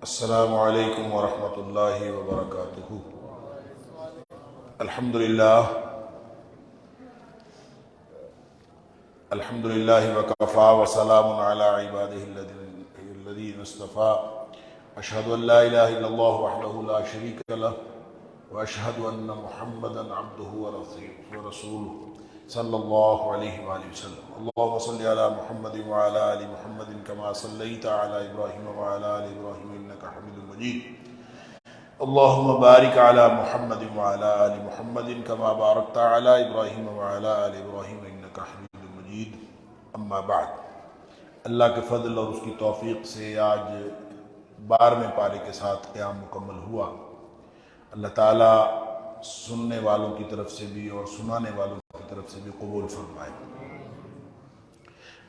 السلام علیکم ورحمۃ اللہ وبرکاتہ۔ الحمدللہ وکفی وسلام علی عبادہ الذین اصطفی۔ اشہد ان لا الہ الا اللہ وحدہ لا شریک لہ واشہد ان محمدا عبدہ ورسولہ صلی اللہ علیہ وآلہ وسلم۔ اللہم صلی علی محمد وعلی آل محمد کما صلیت علی ابراہیم وعلی آل ابراہیم انک حمید مجید۔ اللہم بارک علی محمد وعلی آل محمد کما بارکت علی ابراہیم وعلی آل ابراہیم انک حمید مجید۔ اما بعد، اللہ کے فضل اور اس کی توفیق سے آج 12ویں پارے کے ساتھ قیام مکمل ہوا۔ اللہ تعالیٰ سننے والوں کی طرف سے بھی اور سنانے والوں کی طرف سے بھی قبول فرمائے۔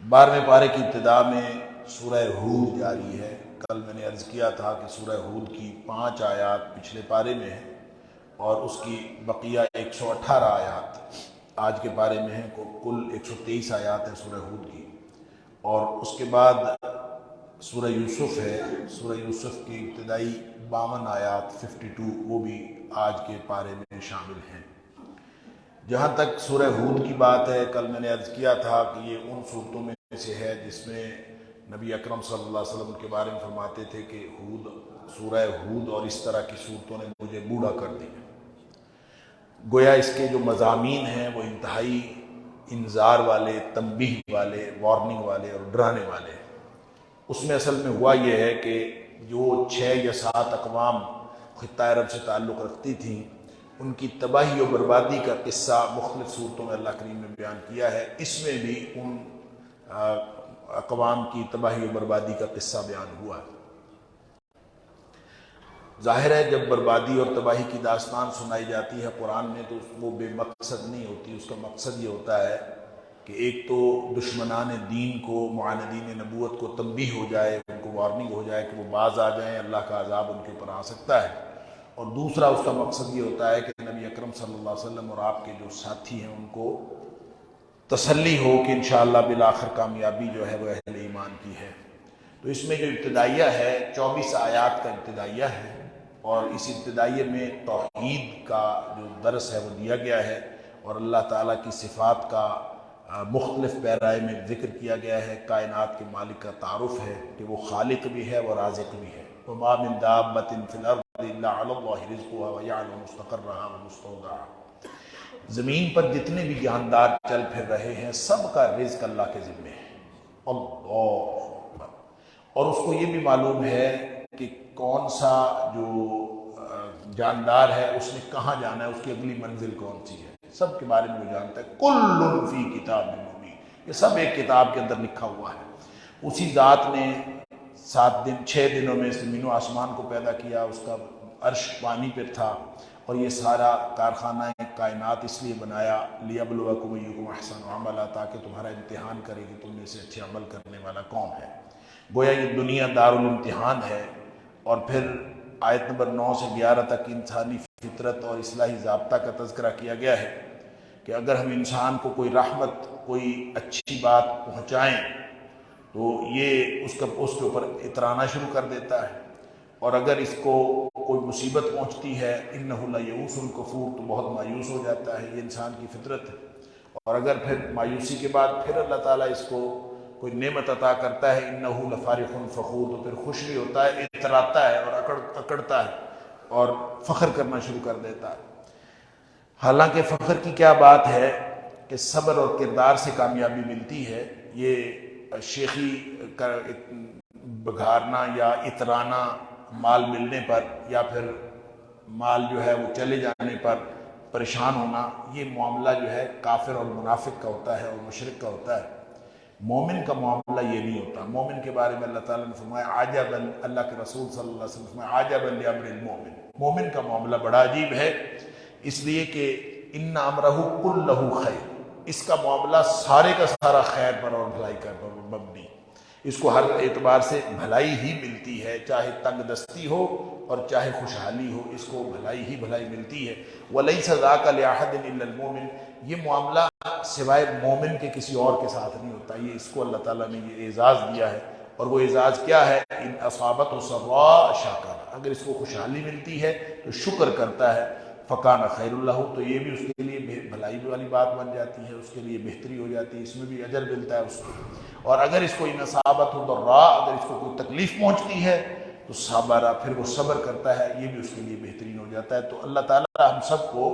12ویں پارے کی ابتدا میں سورہ ہود جاری ہے۔ کل میں نے عرض کیا تھا کہ سورہ ہود کی 5 آیات پچھلے پارے میں ہیں اور اس کی بقیہ 118 آیات آج کے پارے میں ہیں۔ کل 123 آیات ہیں سورہ ہود کی، اور اس کے بعد سورہ یوسف ہے۔ سورہ یوسف کی ابتدائی 52 آیات 52 وہ بھی آج کے پارے میں شامل ہیں۔ جہاں تک سورہ ہود کی بات ہے، کل میں نے عرض کیا تھا کہ یہ ان صورتوں میں سے ہے جس میں نبی اکرم صلی اللہ علیہ وسلم کے بارے میں فرماتے تھے کہ سورہ ہود اور اس طرح کی صورتوں نے مجھے بوڑھا کر دیا۔ گویا اس کے جو مضامین ہیں وہ انتہائی انذار والے، تنبیہ والے، وارننگ والے اور ڈرانے والے ہیں۔ اس میں اصل میں ہوا یہ ہے کہ جو 6 یا 7 اقوام خطہ عرب سے تعلق رکھتی تھیں، ان کی تباہی و بربادی کا قصہ مختلف صورتوں میں اللہ کریم نے بیان کیا ہے۔ اس میں بھی ان اقوام کی تباہی و بربادی کا قصہ بیان ہوا ہے۔ ظاہر ہے جب بربادی اور تباہی کی داستان سنائی جاتی ہے قرآن میں تو وہ بے مقصد نہیں ہوتی۔ اس کا مقصد یہ ہوتا ہے کہ ایک تو دشمنان دین کو، معاندین نبوت کو تنبیہ ہو جائے، ان کو وارننگ ہو جائے کہ وہ باز آ جائیں، اللہ کا عذاب ان کے اوپر آ سکتا ہے، اور دوسرا اس کا مقصد یہ ہوتا ہے کہ نبی اکرم صلی اللہ علیہ وسلم اور آپ کے جو ساتھی ہیں ان کو تسلی ہو کہ انشاءاللہ بالآخر کامیابی جو ہے وہ اہل ایمان کی ہے۔ تو اس میں جو ابتدائیہ ہے 24 آیات کا ابتدائیہ ہے، اور اس ابتدائیے میں توحید کا جو درس ہے وہ دیا گیا ہے، اور اللہ تعالیٰ کی صفات کا مختلف پیرائے میں ذکر کیا گیا ہے۔ کائنات کے مالک کا تعارف ہے کہ وہ خالق بھی ہے، وہ رازق بھی ہے۔ وَمَا مِن دَابَّةٍ فِي الْأَرْضِ إِلَّا عَلَى اللَّهِ رِزْقُهَا وَيَعْلَمُ مُسْتَقَرَّهَا وَمُسْتَوْدَعَهَا۔ زمین پر جتنے بھی جاندار چل پھر رہے ہیں سب کا رزق اللہ کے ذمے ہے۔ اللہ اکبر۔ اور اس کو یہ بھی معلوم ہے کہ کون سا جو جاندار ہے اس نے کہاں جانا ہے، اس کی اگلی منزل کون سی ہے، سب کے بارے میں وہ جانتا ہے۔ کل فی کتاب مبین، یہ سب ایک کتاب کے اندر لکھا ہوا ہے۔ اسی ذات نے 6 دنوں میں زمین و آسمان کو پیدا کیا، اس کا عرش پانی پر تھا، اور یہ سارا کارخانہ کائنات اس لیے بنایا لیبلوکم ایکم احسن عملا، تاکہ تمہارا امتحان کرے کہ تم میں سے اچھے عمل کرنے والا کون ہے۔ گویا یہ دنیا دارالامتحان ہے۔ اور پھر آیت نمبر 9 سے 11 تک انسانی فطرت اور اصلاحی ضابطہ کا تذکرہ کیا گیا ہے کہ اگر ہم انسان کو کوئی رحمت، کوئی اچھی بات پہنچائیں تو یہ اس کے اوپر اترانا شروع کر دیتا ہے، اور اگر اس کو کوئی مصیبت پہنچتی ہے انہ لیئوس کفور تو بہت مایوس ہو جاتا ہے۔ یہ انسان کی فطرت ہے۔ اور اگر پھر مایوسی کے بعد پھر اللہ تعالیٰ اس کو کوئی نعمت عطا کرتا ہے انہ لفرح فخور تو پھر خوش بھی ہوتا ہے، اتراتا ہے اور اکڑتا ہے اور فخر کرنا شروع کر دیتا ہے۔ حالانکہ فخر کی کیا بات ہے کہ صبر اور کردار سے کامیابی ملتی ہے۔ یہ شیخی بگھارنا یا اترانا مال ملنے پر، یا پھر مال جو ہے وہ چلے جانے پر پریشان ہونا، یہ معاملہ جو ہے کافر اور منافق کا ہوتا ہے اور مشرک کا ہوتا ہے۔ مومن کا معاملہ یہ نہیں ہوتا۔ مومن کے بارے میں اللہ تعالیٰ نے فرمایا عجبا، اللہ کے رسول صلی اللہ علیہ وسلم نے فرمایا عجبا لامر المومن، مومن کا معاملہ بڑا عجیب ہے، اس لیے کہ ان امرہ کلہ خیر، اس کا معاملہ سارے کا سارا خیر پر اور بھلائی پر مبنی، اس کو ہر اعتبار سے بھلائی ہی ملتی ہے، چاہے تنگ دستی ہو اور چاہے خوشحالی ہو، اس کو بھلائی ہی بھلائی ملتی ہے۔ وَلَيْسَ ذَاكَ لِأَحَدٍ إِلَّا الْمُؤْمِنِ، یہ معاملہ سوائے مومن کے کسی اور کے ساتھ نہیں ہوتا۔ یہ اس کو اللہ تعالیٰ نے یہ اعزاز دیا ہے، اور وہ اعزاز کیا ہے؟ ان اصابت و سرا شاکر، اگر اس کو خوشحالی ملتی ہے تو شکر کرتا ہے، فکان خیر اللہ، تو یہ بھی اس کے لیے بھلائی والی بات بن جاتی ہے، اس کے لیے بہتری ہو جاتی ہے، اس میں بھی اجر ملتا ہے اس کو۔ اور اگر اس کو ان اصابت و ضراء، اگر اس کو کوئی تکلیف پہنچتی ہے تو صبر، پھر وہ صبر کرتا ہے، یہ بھی اس کے لیے بہترین ہو جاتا ہے۔ تو اللہ تعالیٰ ہم سب کو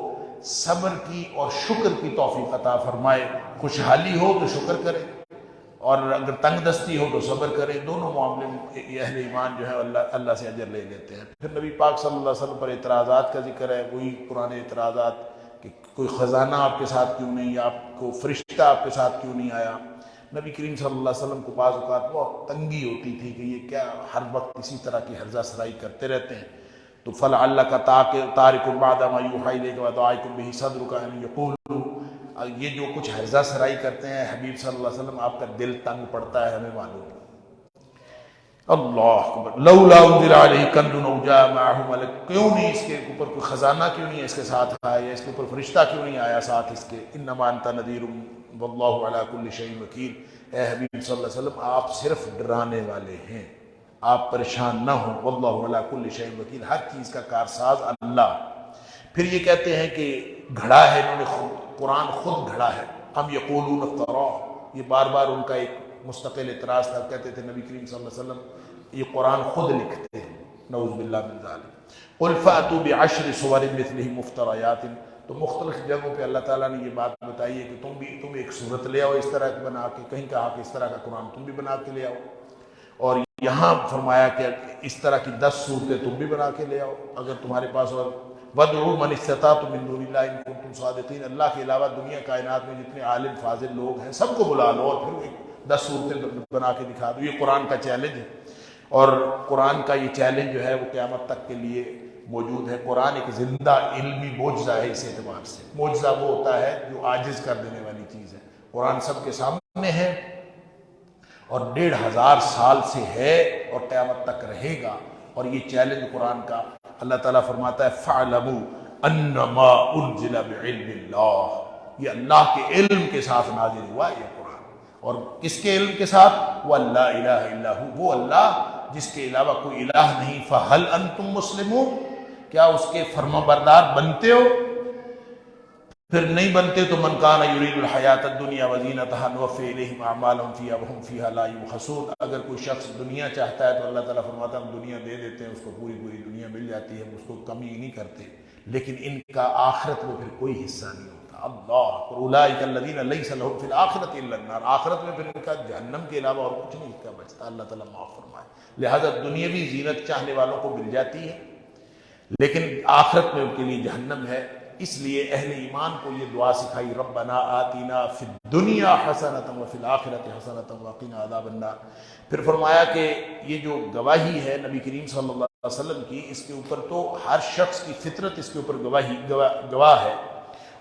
صبر کی اور شکر کی توفیق عطا فرمائے۔ خوشحالی ہو تو شکر کرے، اور اگر تنگ دستی ہو تو صبر کرے، دونوں معاملے میں اہل ایمان جو ہے اللہ سے اجر لے لیتے ہیں۔ پھر نبی پاک صلی اللہ علیہ وسلم پر اعتراضات کا ذکر ہے، وہی پرانے اعتراضات کہ کوئی خزانہ آپ کے ساتھ کیوں نہیں، آپ کو فرشتہ آپ کے ساتھ کیوں نہیں آیا۔ نبی کریم صلی اللہ علیہ وسلم کو بعض اوقات بہت تنگی ہوتی تھی کہ یہ کیا ہر وقت اسی طرح کی ہرزہ سرائی کرتے رہتے ہیں۔ تو فَلَعَلَّكَ تَارِكٌ بَعْدَ مَا يُوحَىٰ إِلَيْكَ وَضَائِقٌ بِهِ صَدْرُكَ أَن يَقُولُوا، یہ جو کچھ ہرزہ سرائی کرتے ہیں حبیب صلی اللہ علیہ وسلم، آپ کا دل تنگ پڑتا ہے، ہمیں معلوم ہے۔ اللہ اکبر، لولا انزل علیہ کنز او جاء معہ ملک، کیوں نہیں اس کے اوپر کوئی خزانہ کیوں نہیں اس کے ساتھ آیا، یا اس کے اوپر فرشتہ کیوں نہیں آیا ساتھ اس کے؟ انما انت نذیر واللہ علی کل شیء وکیل، اے حبیب صلی اللہ علیہ وسلم آپ صرف ڈرانے والے ہیں، آپ پریشان نہ ہوں، واللہ علی کل شیء وکیل، ہر چیز کا کارساز اللہ۔ پھر یہ کہتے ہیں کہ گھڑا ہے، انہوں نے قرآن خود گھڑا ہے، ہم یقولون افترا، یہ بار بار ان کا ایک مستقل اعتراض تھا، کہتے تھے نبی کریم صلی اللہ علیہ وسلم یہ قرآن خود لکھتے ہیں، نعوذ باللہ من ذالک۔ قل فأتوا بعشر سور مثلہ مفتریات، تو مختلف جگہوں پہ اللہ تعالیٰ نے یہ بات بتائی ہے کہ تم ایک صورت لے آؤ اس طرح کی بنا کے، کہیں کہا کہ اس طرح کا قرآن تم بھی بنا کے لے آؤ، اور یہاں فرمایا کہ اس طرح کی 10 صورتیں تم بھی بنا کے لے آؤ اگر تمہارے پاس، اور وَادْعُوا مَنِ اسْتَطَعْتُم مِّن دُونِ اللَّهِ إِن كُنتُمْ صَادِقِينَ، اللہ کے علاوہ دنیا کائنات میں جتنے عالم فاضل لوگ ہیں سب کو بلا لو اور پھر 10 صورتیں بنا کے دکھا دو۔ یہ قرآن کا چیلنج ہے، اور قرآن کا یہ چیلنج جو ہے وہ قیامت تک کے لیے موجود ہے۔ قرآن ایک زندہ علمی معجزہ ہے، اس اعتبار سے معجزہ وہ ہوتا ہے جو عاجز کر دینے والی چیز ہے۔ قرآن سب کے سامنے ہے اور 1500 سال سے ہے اور قیامت تک رہے گا، اور یہ چیلنج قرآن کا اللہ تعالیٰ فرماتا ہے فَاعْلَمُوا أَنَّمَا أُنزِلَ بِعِلْمِ اللَّهِ، یہ اللہ کے علم کے ساتھ نازل ہوا ہے یہ قرآن، اور کس کے علم کے ساتھ؟ وَاللَّهِ إِلَٰهَ إِلَّا هُوَ، وہ اللہ جس کے علاوہ کوئی الہ نہیں۔ فَهَلْ أَنْتُمْ مُسْلِمُونَ، کیا اس کے فرما بردار بنتے ہو؟ پھر نہیں بنتے تو من کان یرید الحیات الدنیا وزینتها نوفی الیہم اعمالہم فیہا وہم فیہا لا یبخسون، اگر کوئی شخص دنیا چاہتا ہے تو اللہ تعالیٰ فرماتا ہے ہم دنیا دے دیتے ہیں، اس کو پوری دنیا مل جاتی ہے، ہم اس کو کمی نہیں کرتے، لیکن ان کا آخرت میں پھر کوئی حصہ نہیں ہوتا۔ اللہ، اولئک الذین لیس لہم فی الآخرۃ الا النار، آخرت میں پھر ان کا جہنم کے علاوہ اور کچھ نہیں کا بچتا، اللہ تعالیٰ معاف فرمائے۔ لہذا دنیاوی زینت چاہنے والوں کو مل جاتی ہے، لیکن آخرت میں ان کے لیے جہنم ہے۔ اس لیے اہل ایمان کو یہ دعا سکھائی، ربنا آتینا فی الدنیا حسنۃ وفی الآخرۃ حسنۃ وقنا عذاب النار۔ پھر فرمایا کہ یہ جو گواہی ہے نبی کریم صلی اللہ علیہ وسلم کی، اس کے اوپر تو ہر شخص کی فطرت اس کے اوپر گواہ ہے،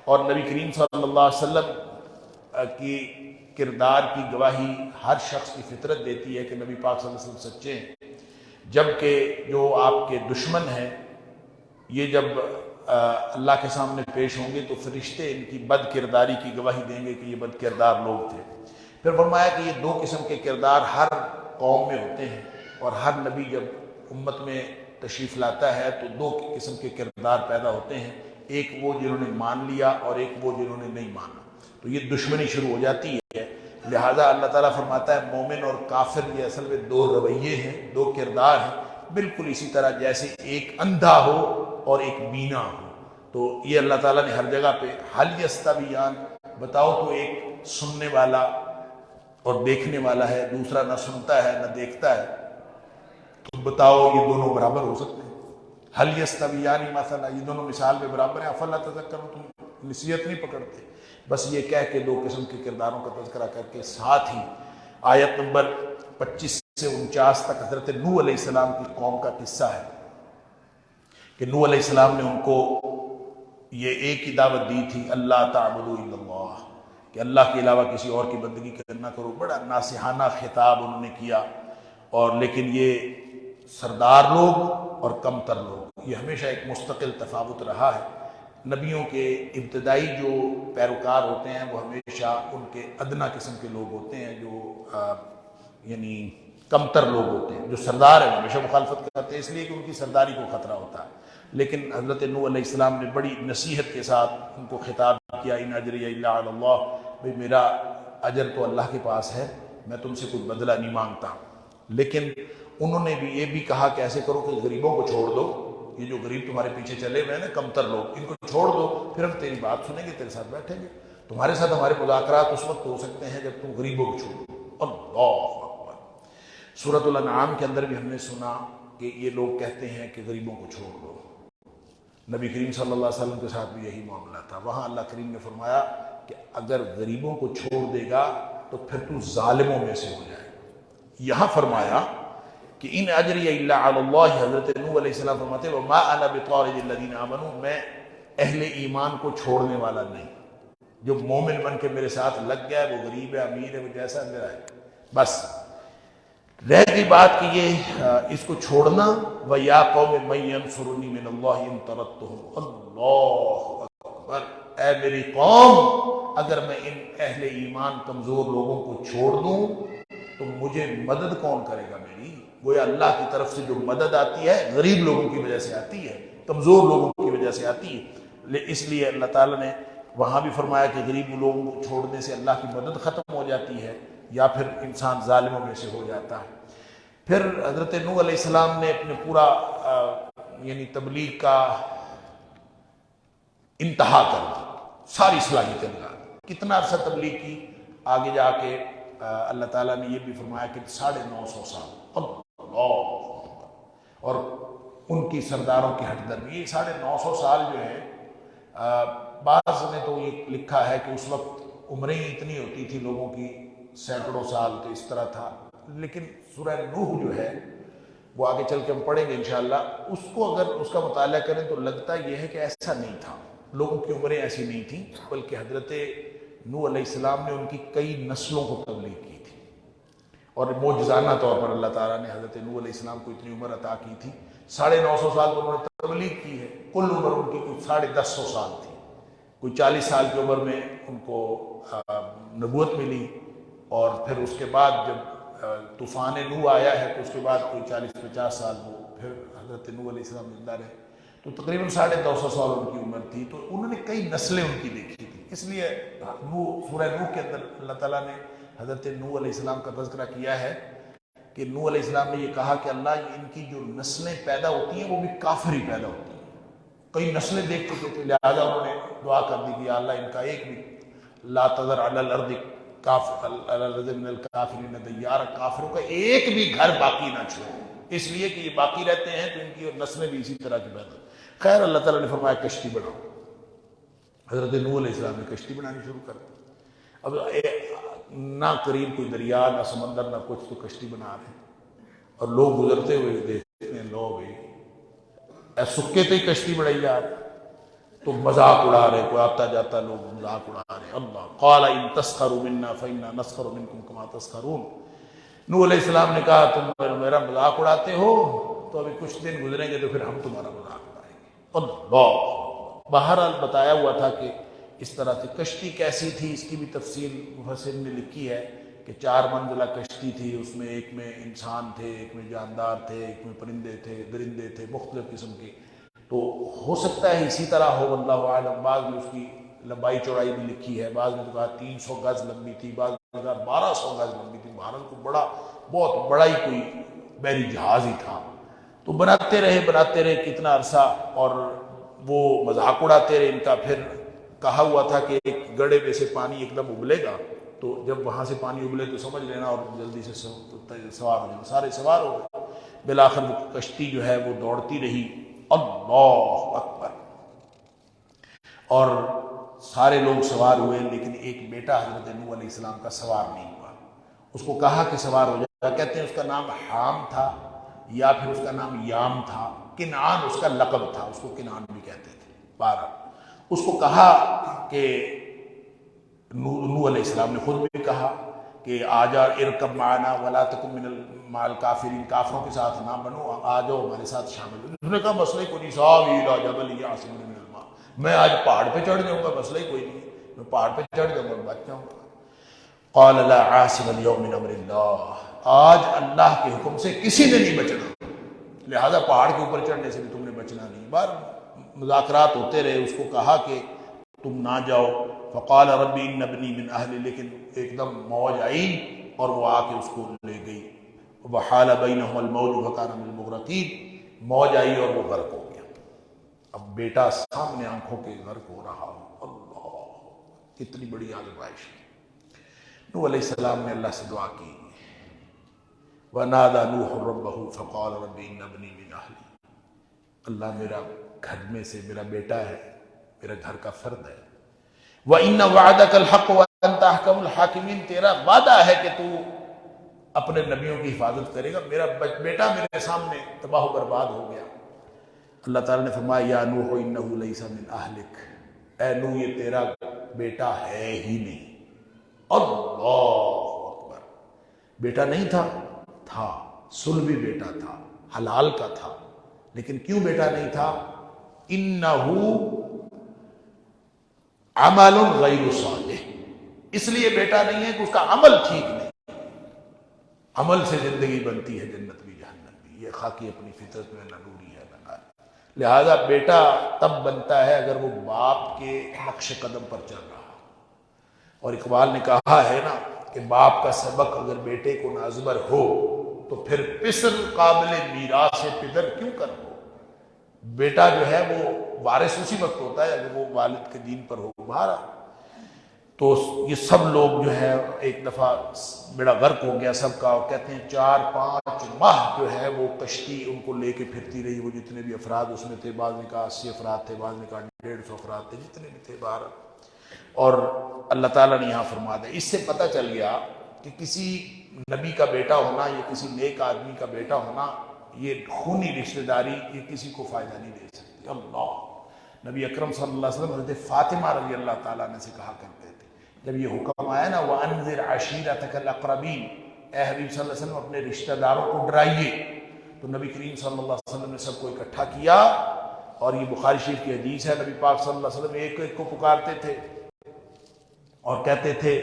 اور نبی کریم صلی اللہ علیہ وسلم کی کردار کی گواہی ہر شخص کی فطرت دیتی ہے کہ نبی پاک صلی اللہ علیہ وسلم سچے ہیں، جبکہ جو آپ کے دشمن ہیں یہ جب اللہ کے سامنے پیش ہوں گے تو فرشتے ان کی بد کرداری کی گواہی دیں گے کہ یہ بد کردار لوگ تھے۔ پھر فرمایا کہ یہ 2 قسم کے کردار ہر قوم میں ہوتے ہیں، اور ہر نبی جب امت میں تشریف لاتا ہے تو 2 قسم کے کردار پیدا ہوتے ہیں، ایک وہ جنہوں نے مان لیا اور ایک وہ جنہوں نے نہیں مانا، تو یہ دشمنی شروع ہو جاتی ہے۔ لہٰذا اللہ تعالیٰ فرماتا ہے مومن اور کافر یہ اصل میں 2 رویے ہیں، 2 کردار ہیں، بالکل اسی طرح جیسے ایک اندھا ہو اور ایک بینا ہو۔ تو یہ اللہ تعالیٰ نے ہر جگہ پہ حل یستویان، بتاؤ تو ایک سننے والا اور دیکھنے والا ہے، دوسرا نہ سنتا ہے نہ دیکھتا ہے، تو بتاؤ یہ دونوں برابر ہو سکتے ہیں؟ حل یستویان مثلا، یہ دونوں مثال میں برابر ہیں؟ افلا تذکرون، تم نصیحت نہیں پکڑتے؟ بس یہ کہہ کے 2 قسم کے کرداروں کا تذکرہ کر کے ساتھ ہی آیت نمبر 25 سے 49 تک حضرت نوح علیہ السلام کی قوم کا قصہ ہے کہ نوح علیہ السلام نے ان کو یہ ایک ہی دعوت دی تھی، اللہ تعبدوا الا اللہ، کہ اللہ کے علاوہ کسی اور کی بندگی کرنا کرو۔ بڑا ناصحانہ خطاب انہوں نے کیا، اور لیکن یہ سردار لوگ اور کم تر لوگ، یہ ہمیشہ ایک مستقل تفاوت رہا ہے۔ نبیوں کے ابتدائی جو پیروکار ہوتے ہیں وہ ہمیشہ ان کے ادنا قسم کے لوگ ہوتے ہیں، جو یعنی کمتر لوگ ہوتے ہیں، جو سردار ہیں ہمیشہ مخالفت کرتے ہیں اس لیے کہ ان کی سرداری کو خطرہ ہوتا ہے. لیکن حضرت نوح علیہ السلام نے بڑی نصیحت کے ساتھ ان کو خطاب کیا، ان اجری الا علی اللہ، بھئی میرا اجر تو اللہ کے پاس ہے، میں تم سے کوئی بدلہ نہیں مانگتا. لیکن انہوں نے بھی یہ بھی کہا کہ ایسے کرو کہ غریبوں کو چھوڑ دو، یہ جو غریب تمہارے پیچھے چلے ہوئے ہیں نا کمتر لوگ، ان کو چھوڑ دو، پھر ہم تیری بات سنیں گے، تیرے ساتھ بیٹھیں گے. تمہارے ساتھ ہمارے مذاکرات اس وقت ہو سکتے ہیں جب تم غریبوں کو چھوڑو. اللہ اکبر. سورۃ الانعام کے اندر بھی ہم نے سنا کہ یہ لوگ کہتے ہیں کہ غریبوں کو چھوڑ دو. نبی کریم صلی اللہ علیہ وسلم کے ساتھ بھی یہی معاملہ تھا. وہاں اللہ کریم نے فرمایا کہ اگر غریبوں کو چھوڑ دے گا تو پھر تو ظالموں میں سے ہو جائے گا. یہاں فرمایا کہ ان اجری الا علی اللہ. حضرت نوح علیہ السلام فرماتے ہیں وما انا بطارد الذین آمنوا، میں اہل ایمان کو چھوڑنے والا نہیں. جو مومن بن کے میرے ساتھ لگ گیا ہے، وہ غریب ہے، امیر ہے، وہ جیسا میرا ہے. بس رہ گئی بات کہ یہ اس کو چھوڑنا. وَيَا قَوْمِ مَن يَنْصُرُنِي مِنَ اللَّهِ إِن تَرَدتُّهُمْ. اللہ اکبر. اے میری قوم، اگر میں ان اہل ایمان کمزور لوگوں کو چھوڑ دوں تو مجھے مدد کون کرے گا میری؟ گویا اللہ کی طرف سے جو مدد آتی ہے غریب لوگوں کی وجہ سے آتی ہے، کمزور لوگوں کی وجہ سے آتی ہے. اس لیے اللہ تعالیٰ نے وہاں بھی فرمایا کہ غریب لوگوں کو چھوڑنے سے اللہ کی مدد ختم ہو جاتی ہے یا پھر انسان ظالموں میں سے ہو جاتا ہے. پھر حضرت نوح علیہ السلام نے اپنے پورا یعنی تبلیغ کا انتہا کر دی، ساری صلاحیتیں لگا دی. کتنا عرصہ تبلیغ کی؟ آگے جا کے اللہ تعالیٰ نے یہ بھی فرمایا کہ 950 سال. اللہ. اور ان کی سرداروں کی ہٹ درمی. یہ 950 سال جو ہے، بعض نے تو یہ لکھا ہے کہ اس وقت عمریں اتنی ہوتی تھی لوگوں کی، سینکڑوں سال تو اس طرح تھا. لیکن سورہ نوح جو ہے وہ آگے چل کے ہم پڑھیں گے انشاءاللہ، اس کو اگر اس کا مطالعہ کریں تو لگتا یہ ہے کہ ایسا نہیں تھا، لوگوں کی عمریں ایسی نہیں تھیں، بلکہ حضرت نوح علیہ السلام نے ان کی کئی نسلوں کو تبلیغ کی تھی. اور معجزانہ طور پر اللہ تعالیٰ نے حضرت نوح علیہ السلام کو اتنی عمر عطا کی تھی. 950 سال تو انہوں نے تبلیغ کی ہے. کل عمر ان کی کوئی 150 سال تھی. کوئی 40 سال کی عمر میں ان کو نبوت ملی، اور پھر اس کے بعد جب طوفان نوح آیا ہے تو اس کے بعد کوئی 40-50 سال وہ پھر حضرت نوح علیہ السلام زندہ رہے. تو تقریباً 250 سال ان کی عمر تھی. تو انہوں نے کئی نسلیں ان کی دیکھی تھی. اس لیے سورہ نوح کے اندر اللہ تعالیٰ نے حضرت نوح علیہ السلام کا تذکرہ کیا ہے کہ نوح علیہ السلام نے یہ کہا کہ اللہ ان کی جو نسلیں پیدا ہوتی ہیں وہ بھی کافر ہی پیدا ہوتی ہیں. کئی نسلیں دیکھ چکے تھے، لہٰذا انہوں نے دعا کر دی کہ اللہ ان کا ایک بھی لا تذر علی الارض من الکافرین دیارا، کافروں کا ایک بھی گھر باقی نہ چھوڑو، اس لیے کہ یہ باقی رہتے ہیں تو ان کی نسلیں بھی اسی طرح کی پیدا. خیر اللہ تعالیٰ نے فرمایا کشتی بناؤ. حضرت نوح علیہ السلام نے کشتی بنانی شروع کر دی. اب نہ قریب کوئی دریا نہ سمندر نہ کچھ، تو کشتی بنا رہے ہیں اور لوگ گزرتے ہوئے دیکھتے ہیں لو بھائی سکے تو ہی کشتی بڑھائی جا رہے، تو مذاق اڑا رہے، کوئی آتا جاتا لوگ مذاق اڑا رہے. اللہ قال ان تسخروا منا فإنا نسخر منکم کما تسخرون. نوح علیہ السلام نے کہا تم میرا مذاق اڑاتے ہو تو ابھی کچھ دن گزریں گے تو پھر ہم تمہارا مذاق اڑائیں گے. اللہ. بہرحال بتایا ہوا تھا کہ اس طرح سے کشتی کیسی تھی، اس کی بھی تفصیل مفسرین نے لکھی ہے کہ 4 منزلہ کشتی تھی. اس میں ایک میں انسان تھے، ایک میں جاندار تھے، ایک میں پرندے تھے، درندے تھے، مختلف قسم کے. تو ہو سکتا ہے اسی طرح ہو، واللہ اعلم. بعض میں اس کی لمبائی چوڑائی بھی لکھی ہے، بعض میں تو کہا 300 گز لمبی تھی، بعض میں کہا 1200 گز لمبی تھی. بھارت کو بہت بڑا ہی کوئی بحری جہاز ہی تھا. تو بناتے رہے کتنا عرصہ، اور وہ مذاق اڑاتے رہے ان کا. پھر کہا ہوا تھا کہ ایک گڑھے میں سے پانی ایک دم ابلے گا، تو جب وہاں سے پانی ابلے تو سمجھ لینا اور جلدی سے سوار ہو جانا. سارے سوار ہو گئے. بالآخر وہ کشتی جو ہے وہ دوڑتی رہی. اللہ اکبر. اور سارے لوگ سوار ہوئے، لیکن ایک بیٹا حضرت نوح علیہ السلام کا سوار نہیں ہوا. اس کو کہا کہ سوار ہو جائے. کہتے ہیں اس کا نام حام تھا یا پھر اس کا نام یام تھا. کنعان اس کا لقب تھا، اس کو کنعان بھی کہتے تھے. 12 اس کو کہا کہ نوح علیہ السلام نے خود بھی کہا کہ آجا ارکب معنا ولا تکن من مع الکافرین، کافروں کے ساتھ نہ بنو، آ جاؤ ہمارے ساتھ شامل ہو. اس نے کہا مسئلہ کوئی نہیں، ساوی الی جبل یعصمنی من الماء، میں آج پہاڑ پہ چڑھ جاؤں گا، مسئلہ کوئی نہیں، میں پہاڑ پہ چڑھ جاؤں گا، بچ جاؤں گا. قال لا عاصم اليوم من امر اللہ. آج اللہ کے حکم سے کسی نے نہیں بچنا، لہذا پہاڑ کے اوپر چڑھنے سے بھی تم نے بچنا نہیں۔ بار مذاکرات ہوتے رہے، اس کو کہا کہ تم نہ جاؤ، فقال ربی ان ابنی من اہلی، لیکن ایک دم موج آئی اور وہ آ کے اس کو لے گئی۔ وحال بینہم الموج فکان من المغرقین، موج آئی اور وہ غرق ہو گیا۔ اب بیٹا سامنے آنکھوں کے غرق ہو رہا ہو، اللہ کتنی بڑی آزمائش۔ نوح علیہ السلام نے اللہ سے دعا کی، وَنَادَى نُوحٌ رَبَّهُ فَقَالَ رَبِّ إِنَّ ابْنِي مِنْ أَهْلِي، اللہ میرا گھر میں سے میرا بیٹا ہے، میرا گھر کا فرد ہے۔ وَإِنَّ وَعْدَكَ الْحَقُّ وَأَنْتَ أَحْكَمُ الْحَاكِمِينَ، تیرا وعدہ ہے کہ تو اپنے نبیوں کی حفاظت کرے گا، میرا بیٹا میرے سامنے تباہ و برباد ہو گیا۔ اللہ تعالیٰ نے فرمایا یا نوح انہ لیس من اہلک، اے نوح یہ تیرا بیٹا ہے ہی نہیں۔ اللہ اکبر، بیٹا نہیں تھا، تھا، صلبی بیٹا تھا، حلال کا تھا، لیکن کیوں بیٹا نہیں تھا؟ انہ عمل غیر صالح، اس لیے بیٹا نہیں ہے کہ اس کا عمل ٹھیک نہیں۔ عمل سے زندگی بنتی ہے، جنت بھی جہنم بھی، یہ خاکی اپنی فطرت میں نہ نوری ہے نہ ناری۔ لہذا بیٹا تب بنتا ہے اگر وہ باپ کے نقش قدم پر چل رہا۔ اور اقبال نے کہا ہے نا کہ باپ کا سبق اگر بیٹے کو نازبر ہو تو پھر پسر قابل میراث پدر کیوں کر ہو۔ بیٹا جو ہے وہ وارث اسی وقت ہوتا ہے اگر وہ والد کے دین پر ہو۔ بہارا تو یہ سب لوگ جو ہے ایک دفعہ بیڑا غرق ہو گیا سب کا، اور کہتے ہیں 4-5 ماہ جو ہے وہ کشتی ان کو لے کے پھرتی رہی، وہ جتنے بھی افراد اس میں تھے، بعض نے کہا 80 افراد تھے، بعض نے کہا 150 افراد تھے، جتنے بھی تھے باہر۔ اور اللہ تعالیٰ نے یہاں فرما دیا، اس سے پتہ چل گیا کہ کسی نبی کا بیٹا ہونا یا کسی نیک آدمی کا بیٹا ہونا، یہ خونی رشتہ داری یہ کسی کو فائدہ نہیں دے سکتی۔ اللہ، نبی اکرم صلی اللہ علیہ وسلم حضرت فاطمہ رضی اللہ تعالیٰ نے سے کہا کرتے تھے، جب یہ حکم آیا نا وَأَنذِرْ عَشِيرَتَكَ الْأَقْرَبِينَ، اے حبیب صلی اللہ علیہ وسلم اپنے رشتہ داروں کو ڈرائیے، تو نبی کریم صلی اللہ علیہ وسلم نے سب کو اکٹھا کیا، اور یہ بخاری شریف کی حدیث ہے، نبی پاک صلی اللہ علیہ وسلم ایک ایک کو پکارتے تھے اور کہتے تھے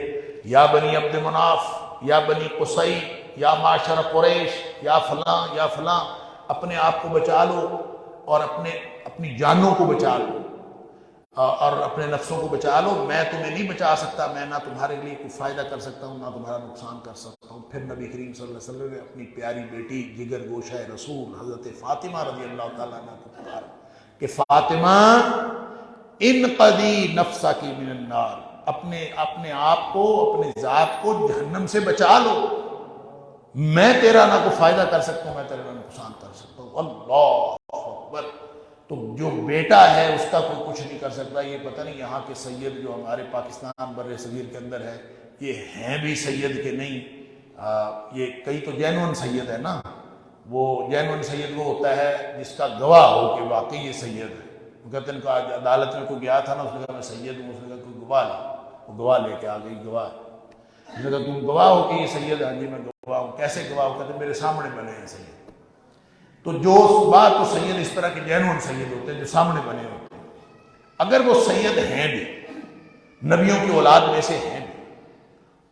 یا بنی عبد مناف، یا بنی قصی، یا معاشر قریش، یا فلاں یا فلاں، اپنے آپ کو بچا لو اور اپنی جانوں کو بچا لو اور اپنے نفسوں کو بچا لو، میں تمہیں نہیں بچا سکتا، میں نہ تمہارے لیے کوئی فائدہ کر سکتا ہوں نہ تمہارا نقصان کر سکتا ہوں۔ پھر نبی کریم صلی اللہ علیہ وسلم نے اپنی پیاری بیٹی جگر گوشہ رسول حضرت فاطمہ رضی اللہ تعالیٰ عنہ کو پکارا کہ فاطمہ انقذی نفسک من النار، اپنے آپ کو، اپنے ذات کو جہنم سے بچا لو، میں تیرا نہ کوئی فائدہ کر سکتا ہوں، میں تیرا نہ نقصان کر سکتا ہوں۔ اللہ اکبر۔ تو جو بیٹا ہے اس کا کوئی کچھ نہیں کر سکتا۔ یہ پتہ نہیں یہاں کے سید جو ہمارے پاکستان بر صغیر کے اندر ہے، یہ ہیں بھی سید کہ نہیں؟ یہ کئی تو جینون سید ہے نا، وہ جینون سید وہ ہوتا ہے جس کا گواہ ہو کہ واقعی یہ سید ہے۔ وہ کہتے ہیں کہ آج عدالت میں کوئی گیا تھا نا، اس نے کہا میں سید ہوں، اس نے کہا کوئی گواہ لے، وہ گواہ لے کے آ گئی، گواہ، اس نے کہا تم گواہ ہو کہ یہ سید ہے؟ ہاں جی میں گواہ ہوں۔ کیسے گواہ ہو؟ کہتے ہیں میرے سامنے بنے ہیں سید۔ تو جو بات تو سید اس طرح کے جینون سید ہوتے ہیں جو سامنے بنے ہوتے ہیں، اگر وہ سید ہیں بھی، نبیوں کی اولاد میں سے ہیں بھی،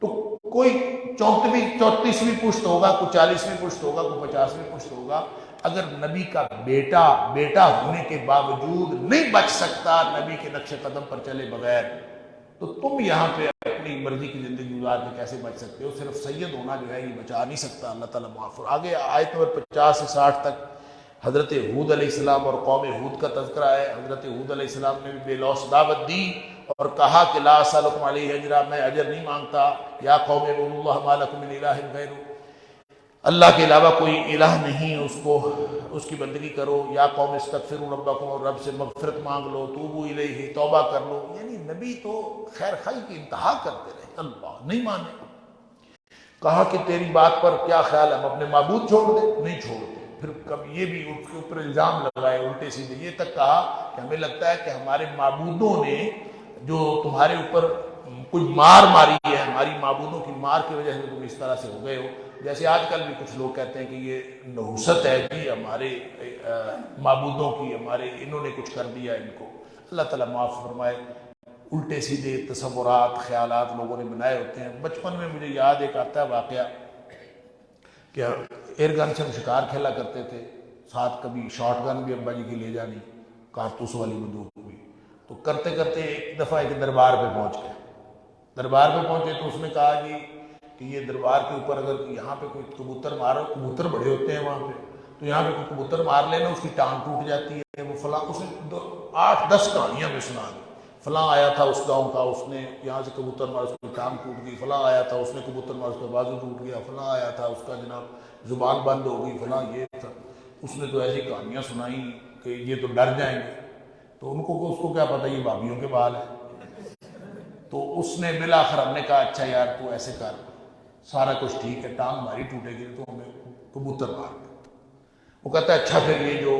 تو کوئی 34ویں پشت ہوگا، کوئی 40ویں پشت ہوگا، کوئی 50ویں پشت ہوگا، اگر نبی کا بیٹا ہونے کے باوجود نہیں بچ سکتا نبی کے نقش قدم پر چلے بغیر، تو تم یہاں پہ اپنی مرضی کی زندگی گزار کے کیسے بچ سکتے ہو؟ صرف سید ہونا جو ہے یہ بچا نہیں سکتا۔ اللہ تعالیٰ معاف۔ آگے آیت نمبر 50 سے 60 تک حضرت ہود علیہ السلام اور قوم ہود کا تذکرہ ہے۔ حضرت ہود علیہ السلام نے بھی بے لوث دعوت دی اور کہا کہ لا اسألکم علیہ اجرا، میں اجر نہیں مانگتا، یا قوم اعبدوا اللہ ما لکم من الہ غیرہ، اللہ کے علاوہ کوئی الہ نہیں، اس کی بندگی کرو، یا قوم استغفروا ربکم، اور رب سے مغفرت مانگ لو، توبوا الیہ، توبہ کر لو۔ یعنی نبی تو خیر خائی کی انتہا کرتے رہے، اللہ نہیں مانے۔ کہا کہ تیری بات پر کیا خیال ہے، ہم اپنے معبود چھوڑ دیں؟ نہیں چھوڑتے۔ پھر کب یہ بھی ان کے اوپر الزام لگائے الٹے سیدھے، یہ تک کہا کہ ہمیں لگتا ہے کہ ہمارے معبودوں نے جو تمہارے اوپر کوئی مار ماری ہے، ہماری معبودوں کی مار کی وجہ سے تم اس طرح سے ہو گئے ہو۔ جیسے آج کل بھی کچھ لوگ کہتے ہیں کہ یہ نحوست ہے جی ہمارے معبودوں کی، ہمارے انہوں نے کچھ کر دیا ان کو۔ اللہ تعالیٰ معاف فرمائے۔ الٹے سیدھے تصورات، خیالات لوگوں نے بنائے ہوتے ہیں۔ بچپن میں مجھے یاد ایک آتا ہے واقعہ کہ ایئر گن سے ہم شکار کھیلا کرتے تھے، ساتھ کبھی شارٹ گن بھی ابا جی کی لے جانی، کارتوس والی بندوق بھی۔ تو کرتے کرتے ایک دفعہ ایک دربار پہ پہنچ گئے، دربار پہ پہنچے تو اس نے کہا جی کہ یہ دربار کے اوپر اگر یہاں پہ کوئی کبوتر مارو، کبوتر بڑے ہوتے ہیں وہاں پہ، تو یہاں پہ کوئی کبوتر مار لینا اس کی ٹانگ ٹوٹ جاتی ہے، وہ فلاں، اس نے 8-10 کہانیاں میں سنا دی، فلاں آیا تھا اس گاؤں کا، اس نے یہاں سے کبوتر مارا اس کی ٹانگ ٹوٹ گئی، فلاں آیا تھا اس نے کبوتر مارا اس کا بازو ٹوٹ گیا، فلاں آیا تھا اس کا جناب زبان بند ہو گئی، فلاں یہ تھا۔ اس نے تو ایسی کہانیاں سنائی کہ یہ تو ڈر جائیں گے۔ تو ان کو اس کو کیا پتہ یہ بھابھیوں کے بال ہیں۔ تو اس نے بالآخر ہم نے کہا اچھا یار تو ایسے کر، سارا کچھ ٹھیک ہے، ٹانگ ہماری ٹوٹے گی تو ہمیں کبوتر مار دے۔ وہ کہتا ہے اچھا پھر یہ جو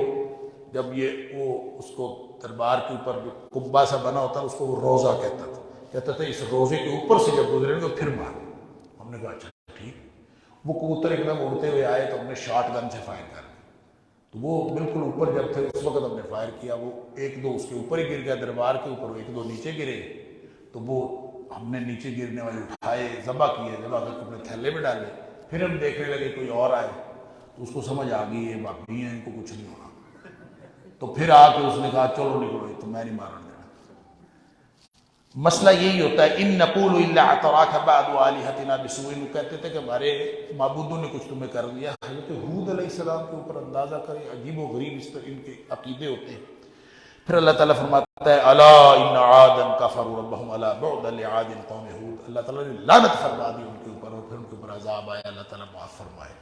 جب یہ وہ اس کو دربار کے اوپر جو قبہ سا بنا ہوتا ہے اس کو وہ روزہ کہتا تھا اس روزے کے اوپر سے جب گزرے گا پھر مار۔ ہم نے کہا اچھا ٹھیک۔ وہ کبوتر ایک دم اڑتے ہوئے آئے تو ہم نے شارٹ گن سے فائر کر دیا، تو وہ بالکل اوپر جب تھے اس وقت ہم نے فائر کیا، وہ 1-2 اس کے اوپر ہی گر گیا دربار کے اوپر، 1-2 نیچے گرے، تو وہ ہم نے نیچے گرنے والے اٹھائے، ذبح کیے، ذبح کر کے اپنے تھیلے میں ڈالے۔ پھر ہم دیکھنے لگے کوئی اور آئے تو اس کو سمجھ آ گئی یہ بھابھی ہیں، ان کو کچھ نہیں ہونا، تو پھر آ کے اس نے کہا چلو نکلو، تو میں نہیں مارنے دینا۔ مسئلہ یہی ہوتا ہے، ان نقول الا اعتراک بعض الہتنا بسوء، کہتے تھے کہ ہمارے معبودوں نے کچھ تمہیں کر دیا۔ حضرت ہود علیہ السلام کے اوپر اندازہ کریں، عجیب و غریب اس طرح ان کے عقیدے ہوتے ہیں۔ پھر اللہ تعالیٰ فرماتا ہے الا ان عادا کفروا ربهم الا بعدا لعاد قوم ہود، اللہ تعالیٰ نے لعنت فرما دی ان کے اوپر، اور پھر ان کے اوپر عذاب آیا، اللہ تعالیٰ معاف فرمائے۔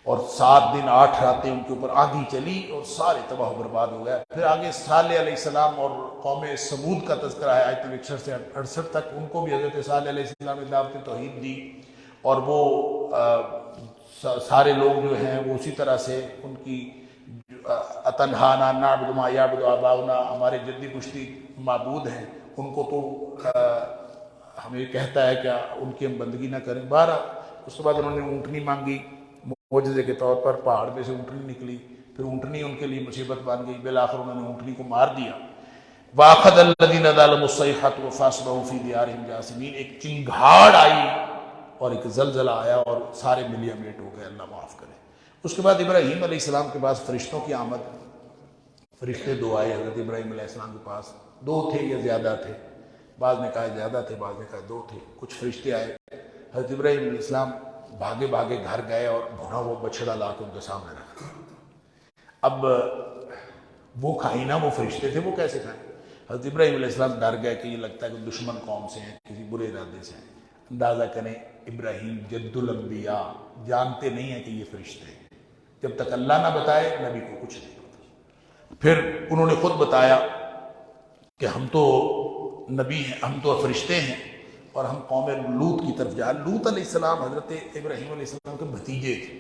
اور 7 دن 8 راتیں ان کے اوپر آندھی چلی اور سارے تباہ و برباد ہو گیا۔ پھر آگے صالح علیہ السلام اور قوم سمود کا تذکرہ ہے آیت 61 سے 68 تک، ان کو بھی حضرت صالح علیہ السلام نے دعوت توحید دی، اور وہ سارے لوگ جو ہیں وہ اسی طرح سے ان کی اتنہانا نعبد ما یعبد آباؤنا، ہمارے جدی پشتی معبود ہیں ان کو تو ہمیں کہتا ہے کہ ان کی ہم بندگی نہ کریں۔ بہرحال اس کے بعد انہوں نے اونٹنی مانگی معجزے کے طور پر، پہاڑ پہ سے اونٹنی نکلی، پھر اونٹنی ان کے لیے مصیبت بن گئی، بالآخر انہوں نے اونٹنی کو مار دیا۔ وَأَخَذَ الَّذِينَ ظَلَمُوا الصَّيْحَةُ فَأَصْبَحُوا فِي دِيَارِهِمْ جَاثِمِينَ، ایک چنگھاڑ آئی اور ایک زلزلہ آیا اور سارے ملیا میٹ ہو گئے، اللہ معاف کرے۔ اس کے بعد ابراہیم علیہ السلام کے پاس فرشتوں کی آمد، فرشتے 2 آئے حضرت ابراہیم علیہ السلام کے پاس، 2 تھے یا زیادہ تھے، بعض نے کہا زیادہ تھے، بعض نے کہا 2 تھے، کچھ فرشتے آئے۔ حضرت ابراہیم علیہ السلام بھاگے بھاگے گھر گئے اور بھونا وہ بچڑا لا کے ان کے سامنے رکھا۔ اب وہ کھائیں نا، وہ فرشتے تھے، وہ کیسے کھائیں؟ حضرت ابراہیم علیہ السلام ڈر گئے کہ یہ لگتا ہے کہ دشمن قوم سے ہیں، کسی برے ارادے سے ہیں۔ اندازہ کریں ابراہیم جد الانبیاء جانتے نہیں ہیں کہ یہ فرشتے ہیں، جب تک اللہ نہ بتائے نبی کو کچھ نہیں ہوتا۔ پھر انہوں نے خود بتایا کہ ہم تو نبی ہیں، ہم تو فرشتے ہیں اور ہم قوم لوط کی طرف جا۔ لوط علیہ السلام حضرت ابراہیم علیہ السلام کے بھتیجے تھے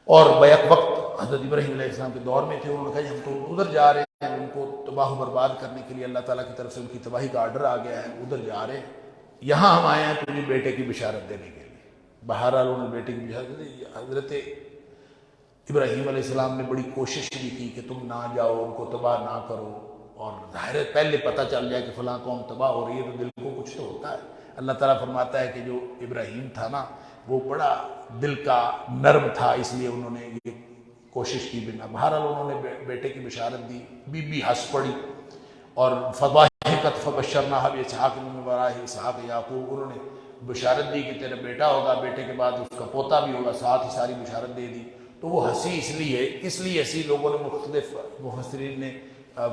اور بیک وقت حضرت ابراہیم علیہ السلام کے دور میں تھے۔ انہوں نے کہا ہم تو ادھر جا رہے ہیں، ان کو تباہ و برباد کرنے کے لیے اللہ تعالیٰ کی طرف سے ان کی تباہی کا آرڈر آ گیا ہے، ادھر جا رہے ہیں، یہاں ہم آئے ہیں تجھے بیٹے کی بشارت دینے کے لیے۔ بہرحال انہوں نے بیٹے کی بشارت دی۔ حضرت ابراہیم علیہ السلام نے بڑی کوشش بھی کی کہ تم نہ جاؤ، ان کو تباہ نہ کرو، اور ظاہر ہے پہلے پتہ چل جائے کہ فلاں قوم تباہ ہو رہی ہے تو دل کو کچھ تو ہوتا ہے۔ اللہ تعالیٰ فرماتا ہے کہ جو ابراہیم تھا نا وہ بڑا دل کا نرم تھا، اس لیے انہوں نے یہ کوشش کی بنا۔ بہرحال انہوں نے بیٹے کی بشارت دی، بی بی ہنس پڑی اور فضاحکت فبشرناہا باسحاق من وراء اسحاق یعقوب، انہوں نے بشارت دی کہ تیرا بیٹا ہوگا، بیٹے کے بعد اس کا پوتا بھی ہوگا، ساتھ ہی ساری بشارت دے دی۔ تو وہ ہنسی اس لیے ہنسی، لوگوں نے مختلف مفسرین نے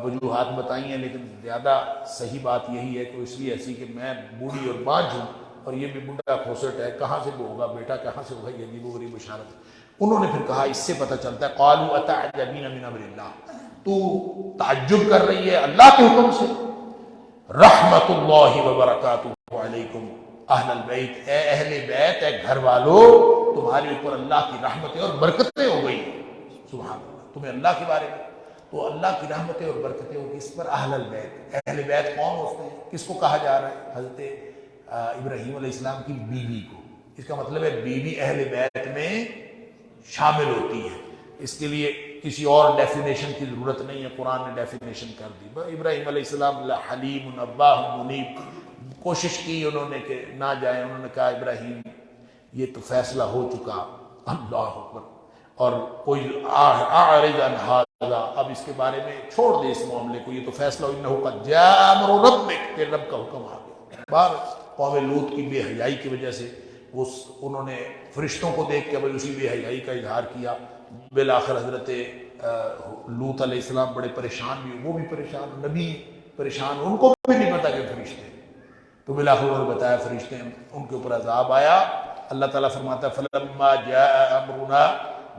وجوہات بتائی ہیں، لیکن زیادہ صحیح بات یہی ہے کہ اس لیے ہنسی کہ میں بوڑھی اور بانجھ ہوں اور یہ بھی بڈھا کھوسٹ ہے، کہاں سے وہ ہوگا بیٹا، کہاں سے ہوگا، یہ عجیب و غریب بشارت۔ انہوں نے پھر کہا، اس سے پتہ چلتا ہے قالوا اتعجبین من امر اللہ، تو تعجب کر رہی ہے اللہ کے حکم سے، رحمت اللہ وبرکاتہ علیکم اہل البیت، اے اہل بیت، اے گھر والو، تمہارے اوپر اللہ کی رحمتیں اور برکتیں ہو گئی۔ سبحان اللہ، تمہیں اللہ کے بارے میں تو اللہ کی رحمتیں اور برکتیں ہوگی اس پر۔ اہل البیت، اہل بیت کون ہوتے ہیں، کس کو کہا جا رہا ہے؟ حضرت ابراہیم علیہ السلام کی بیوی کو۔ اس کا مطلب ہے بیوی اہل بیت میں شامل ہوتی ہے، اس کے لیے کسی اور ڈیفینیشن کی ضرورت نہیں ہے، قرآن نے ڈیفینیشن کر دی۔ ابراہیم علیہ السلام حلیم نواہ منیب، کوشش کی انہوں نے کہ نہ جائیں، انہوں نے کہا ابراہیم یہ تو فیصلہ ہو چکا، اللہ اکبر. اور کوئی اعرض عن ھذا، اب اس کے بارے میں چھوڑ دے اس معاملے کو، یہ تو فیصلہ انہ قد جاء امر ربک، تیرے رب کا حکم آ گیا. بار قوم لوط کی بے حیائی کی وجہ سے انہوں نے فرشتوں کو دیکھ کے اسی بے حیائی کا اظہار کیا. بالآخر حضرت لوط علیہ السلام بڑے پریشان بھی، وہ بھی پریشان، نبی پریشان، ان کو بھی نہیں پتا کہ فرشتے. تو بالآخر انہوں نے بتایا فرشتے، ان کے اوپر عذاب آیا. اللہ تعالیٰ فرماتا ہے فلما جاء امرنا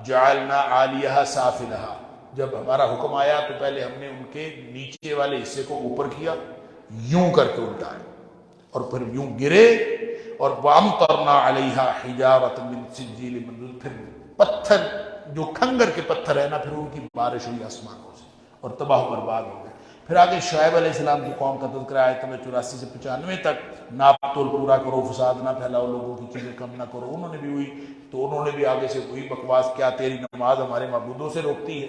جعلنا عالیہا سافلہا، جب ہمارا حکم آیا تو پہلے ہم نے ان کے نیچے والے حصے کو اوپر کیا، یوں کر کے الٹایا، اور پھر یوں گرے. اور وَأَمْطَرْنَا عَلَيْهَا حِجَارَةً مِّن سِجِّيلٍ مَّنضُودٍ، پھر پتھر جو کھنگر کے پتھر ہے نا، پھر ان کی بارش ہوئی آسمانوں سے اور تباہ و برباد ہو گئے. پھر آگے شعیب علیہ السلام کی قوم کا تذکرہ آیت نمبر 84 سے 95 تک، ناپ تول پورا کرو، فساد نہ پھیلاؤ، لوگوں کی چیزیں کم نہ کرو. انہوں نے بھی ہوئی تو انہوں نے بھی آگے سے وہی بکواس کیا، تیری نماز ہمارے معبودوں سے روکتی ہے.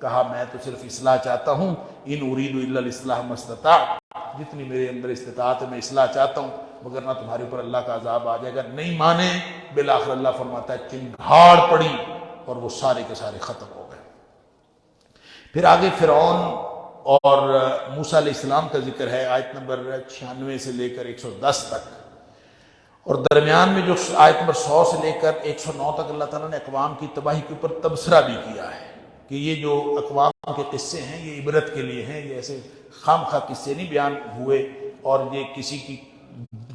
کہا میں تو صرف اصلاح چاہتا ہوں، ان اريد الا الاصلاح ما استطعت، جتنی میرے اندر استطاعت ہے میں اصلاح چاہتا ہوں، مگر نہ تمہارے اوپر اللہ کا عذاب آ جائے گا. نہیں مانے، بالآخر اللہ فرماتا ہے چنگھاڑ پڑی اور وہ سارے کے سارے ختم ہو گئے. پھر آگے فرعون اور موسیٰ علیہ السلام کا ذکر ہے آیت نمبر 96 سے لے کر 110 تک، اور درمیان میں جو آیت نمبر 100 سے لے کر 109 تک اللہ تعالیٰ نے اقوام کی تباہی کے اوپر تبصرہ بھی کیا ہے کہ یہ جو اقوام کے قصے ہیں یہ عبرت کے لیے ہیں، یہ ایسے خام خواہ قصے نہیں بیان ہوئے، اور یہ کسی کی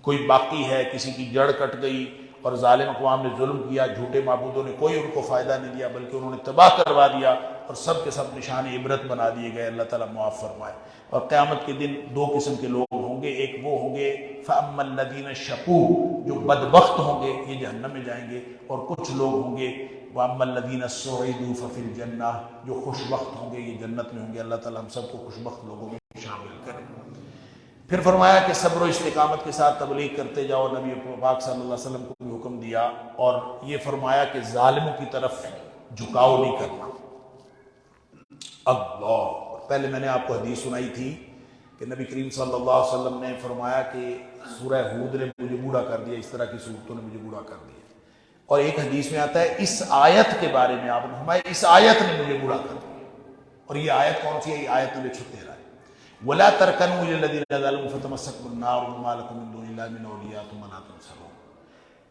کوئی باقی ہے، کسی کی جڑ کٹ گئی، اور ظالم اقوام نے ظلم کیا، جھوٹے معبودوں نے کوئی ان کو فائدہ نہیں دیا بلکہ انہوں نے تباہ کروا دیا، اور سب کے سب نشان عبرت بنا دیے گئے. اللہ تعالیٰ معاف فرمائے. اور قیامت کے دن دو قسم کے لوگ ہوں گے، ایک وہ ہوں گے فَأَمَّا الَّذِينَ شَقُوا، جو بدبخت ہوں گے، یہ جہنم میں جائیں گے، اور کچھ لوگ ہوں گے وَأَمَّا الَّذِينَ سُعِدُوا فَفِي الْجَنَّةِ، جو خوش بخت ہوں گے، یہ جنت میں ہوں گے. اللہ تعالیٰ ہم سب کو خوش بخت لوگوں میں شامل کرے. پھر فرمایا کہ صبر و استقامت کے ساتھ تبلیغ کرتے جاؤ، نبی پاک صلی اللہ علیہ وسلم کو بھی حکم دیا، اور یہ فرمایا کہ ظالموں کی طرف جھکاؤ نہیں کرنا. اللہ، پہلے میں نے آپ کو حدیث سنائی تھی کہ نبی کریم صلی اللہ علیہ وسلم نے فرمایا کہ سورہ ہود نے مجھے بوڑھا کر دیا، اس طرح کی صورتوں نے مجھے بوڑھا کر دیا. اور ایک حدیث میں آتا ہے اس آیت کے بارے میں آپ نے فرمایا اس آیت نے مجھے بوڑھا کر دیا. اور یہ آیت کون سی ہے؟ یہ آیت نمبر 13 ہے. وَلَا تَرْكَنُوا إِلَى الَّذِينَ ظَلَمُوا فَتَمَسَّكُمُ النَّارُ وَمَا لَكُم مِّن دُونِ اللَّهِ مِنْ أَوْلِيَاءَ ثُمَّ لَا تُنصَرُونَ،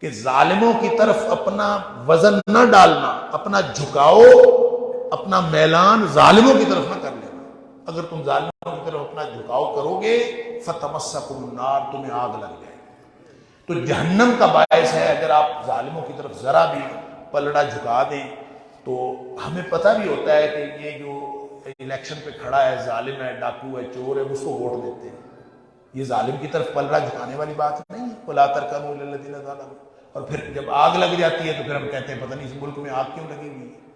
کہ ظالموں کی طرف اپنا وزن نہ ڈالنا، اپنا جھکاؤ، اپنا میلان ظالموں کی طرف نہ کر لینا. اگر تم ظالموں کی طرف اپنا جھکاؤ کرو گے فَتَمَسَّكُمُ النَّارُ، تمہیں آگ لگ جائے گی. تو جہنم کا باعث ہے اگر آپ ظالموں کی طرف ذرا بھی پلڑا جھکا دیں. تو ہمیں پتہ بھی ہوتا ہے کہ یہ جو الیکشن پہ کھڑا ہے ظالم ہے، ڈاکو ہے، چور ہے، اس کو ووٹ دیتے ہیں. یہ ظالم کی طرف پلڑا جھکانے والی بات نہیں ہے. وَلَا تَرْكَنُوا إِلَى الَّذِينَ ظَلَمُوا. اور پھر جب آگ لگ جاتی ہے تو پھر ہم کہتے ہیں پتہ نہیں اس ملک میں آگ کیوں لگی ہوئی ہے.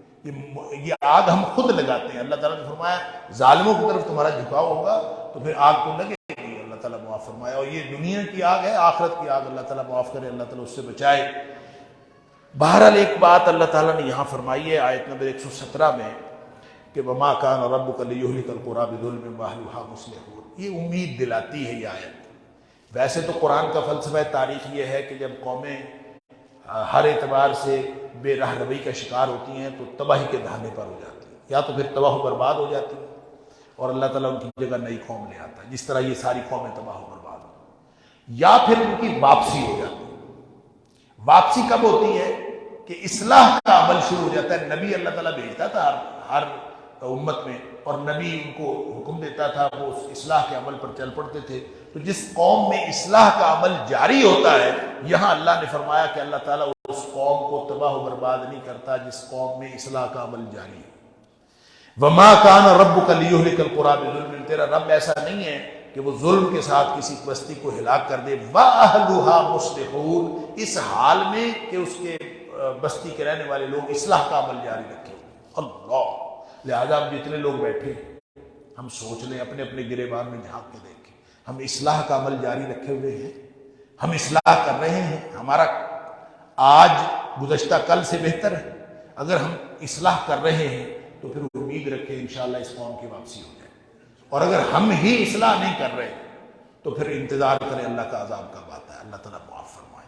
یہ آگ ہم خود لگاتے ہیں. اللہ تعالیٰ نے فرمایا ظالموں کی طرف تمہارا جھکاؤ ہوگا تو پھر آگ تو لگے گی. اللہ تعالیٰ معاف فرمایا. اور یہ دنیا کی آگ ہے، آخرت کی آگ اللہ تعالیٰ معاف کرے، اللہ تعالیٰ اس سے بچائے. بہرحال ایک بات اللہ تعالیٰ نے یہاں فرمائی ہے آیت نمبر 117 میں کہ وَمَا كَانَ رَبُّكَ لِيُهْلِكَ الْقُرَىٰ بِظُلْمٍ وَأَهْلُهَا مُصْلِحُونَ. یہ امید دلاتی ہے یہ آیت. ویسے تو قرآن کا فلسفہ تاریخ یہ ہے کہ جب قومیں ہر اعتبار سے بے راہ روی کا شکار ہوتی ہیں تو تباہی کے دہانے پر ہو جاتی ہیں، یا تو پھر تباہ و برباد ہو جاتی ہیں اور اللہ تعالیٰ ان کی جگہ نئی قوم لے آتا ہے، جس طرح یہ ساری قومیں تباہ و برباد ہو، یا پھر ان کی واپسی ہو جاتی ہے. واپسی کب ہوتی ہے؟ کہ اصلاح کا عمل شروع ہو جاتا ہے. نبی اللہ تعالیٰ بھیجتا تھا ہر امت میں، اور نبی ان کو حکم دیتا تھا، وہ اس اصلاح کے عمل پر چل پڑتے تھے. تو جس قوم میں اصلاح کا عمل جاری ہوتا ہے، یہاں اللہ نے فرمایا کہ اللہ تعالیٰ اس قوم کو تباہ و برباد نہیں کرتا جس قوم میں اصلاح کا عمل جاری ہے. وَمَا كَانَ رَبُّكَ لِيُهْلِكَ الْقُرَىٰ بِظُلْمٍ. تیرا رب ایسا نہیں ہے کہ وہ ظلم کے ساتھ کسی بستی کو ہلاک کر دے. وَأَهْلُهَا مُصْلِحُونَ، اس حال میں کہ اس کے بستی کے رہنے والے لوگ اصلاح کا عمل جاری رکھیں. اللہ، لہذا ہم جتنے لوگ بیٹھے ہم سوچ لیں، اپنے اپنے گریبان میں جھانک کے دیکھیں، ہم اصلاح کا عمل جاری رکھے ہوئے ہیں؟ ہم اصلاح کر رہے ہیں؟ ہمارا آج گزشتہ کل سے بہتر ہے؟ اگر ہم اصلاح کر رہے ہیں تو پھر امید رکھیں انشاءاللہ اس قوم کی واپسی ہو جائے. اور اگر ہم ہی اصلاح نہیں کر رہے تو پھر انتظار کریں، اللہ کا عذاب کب آتا ہے. اللہ تعالیٰ معاف فرمائے.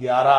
11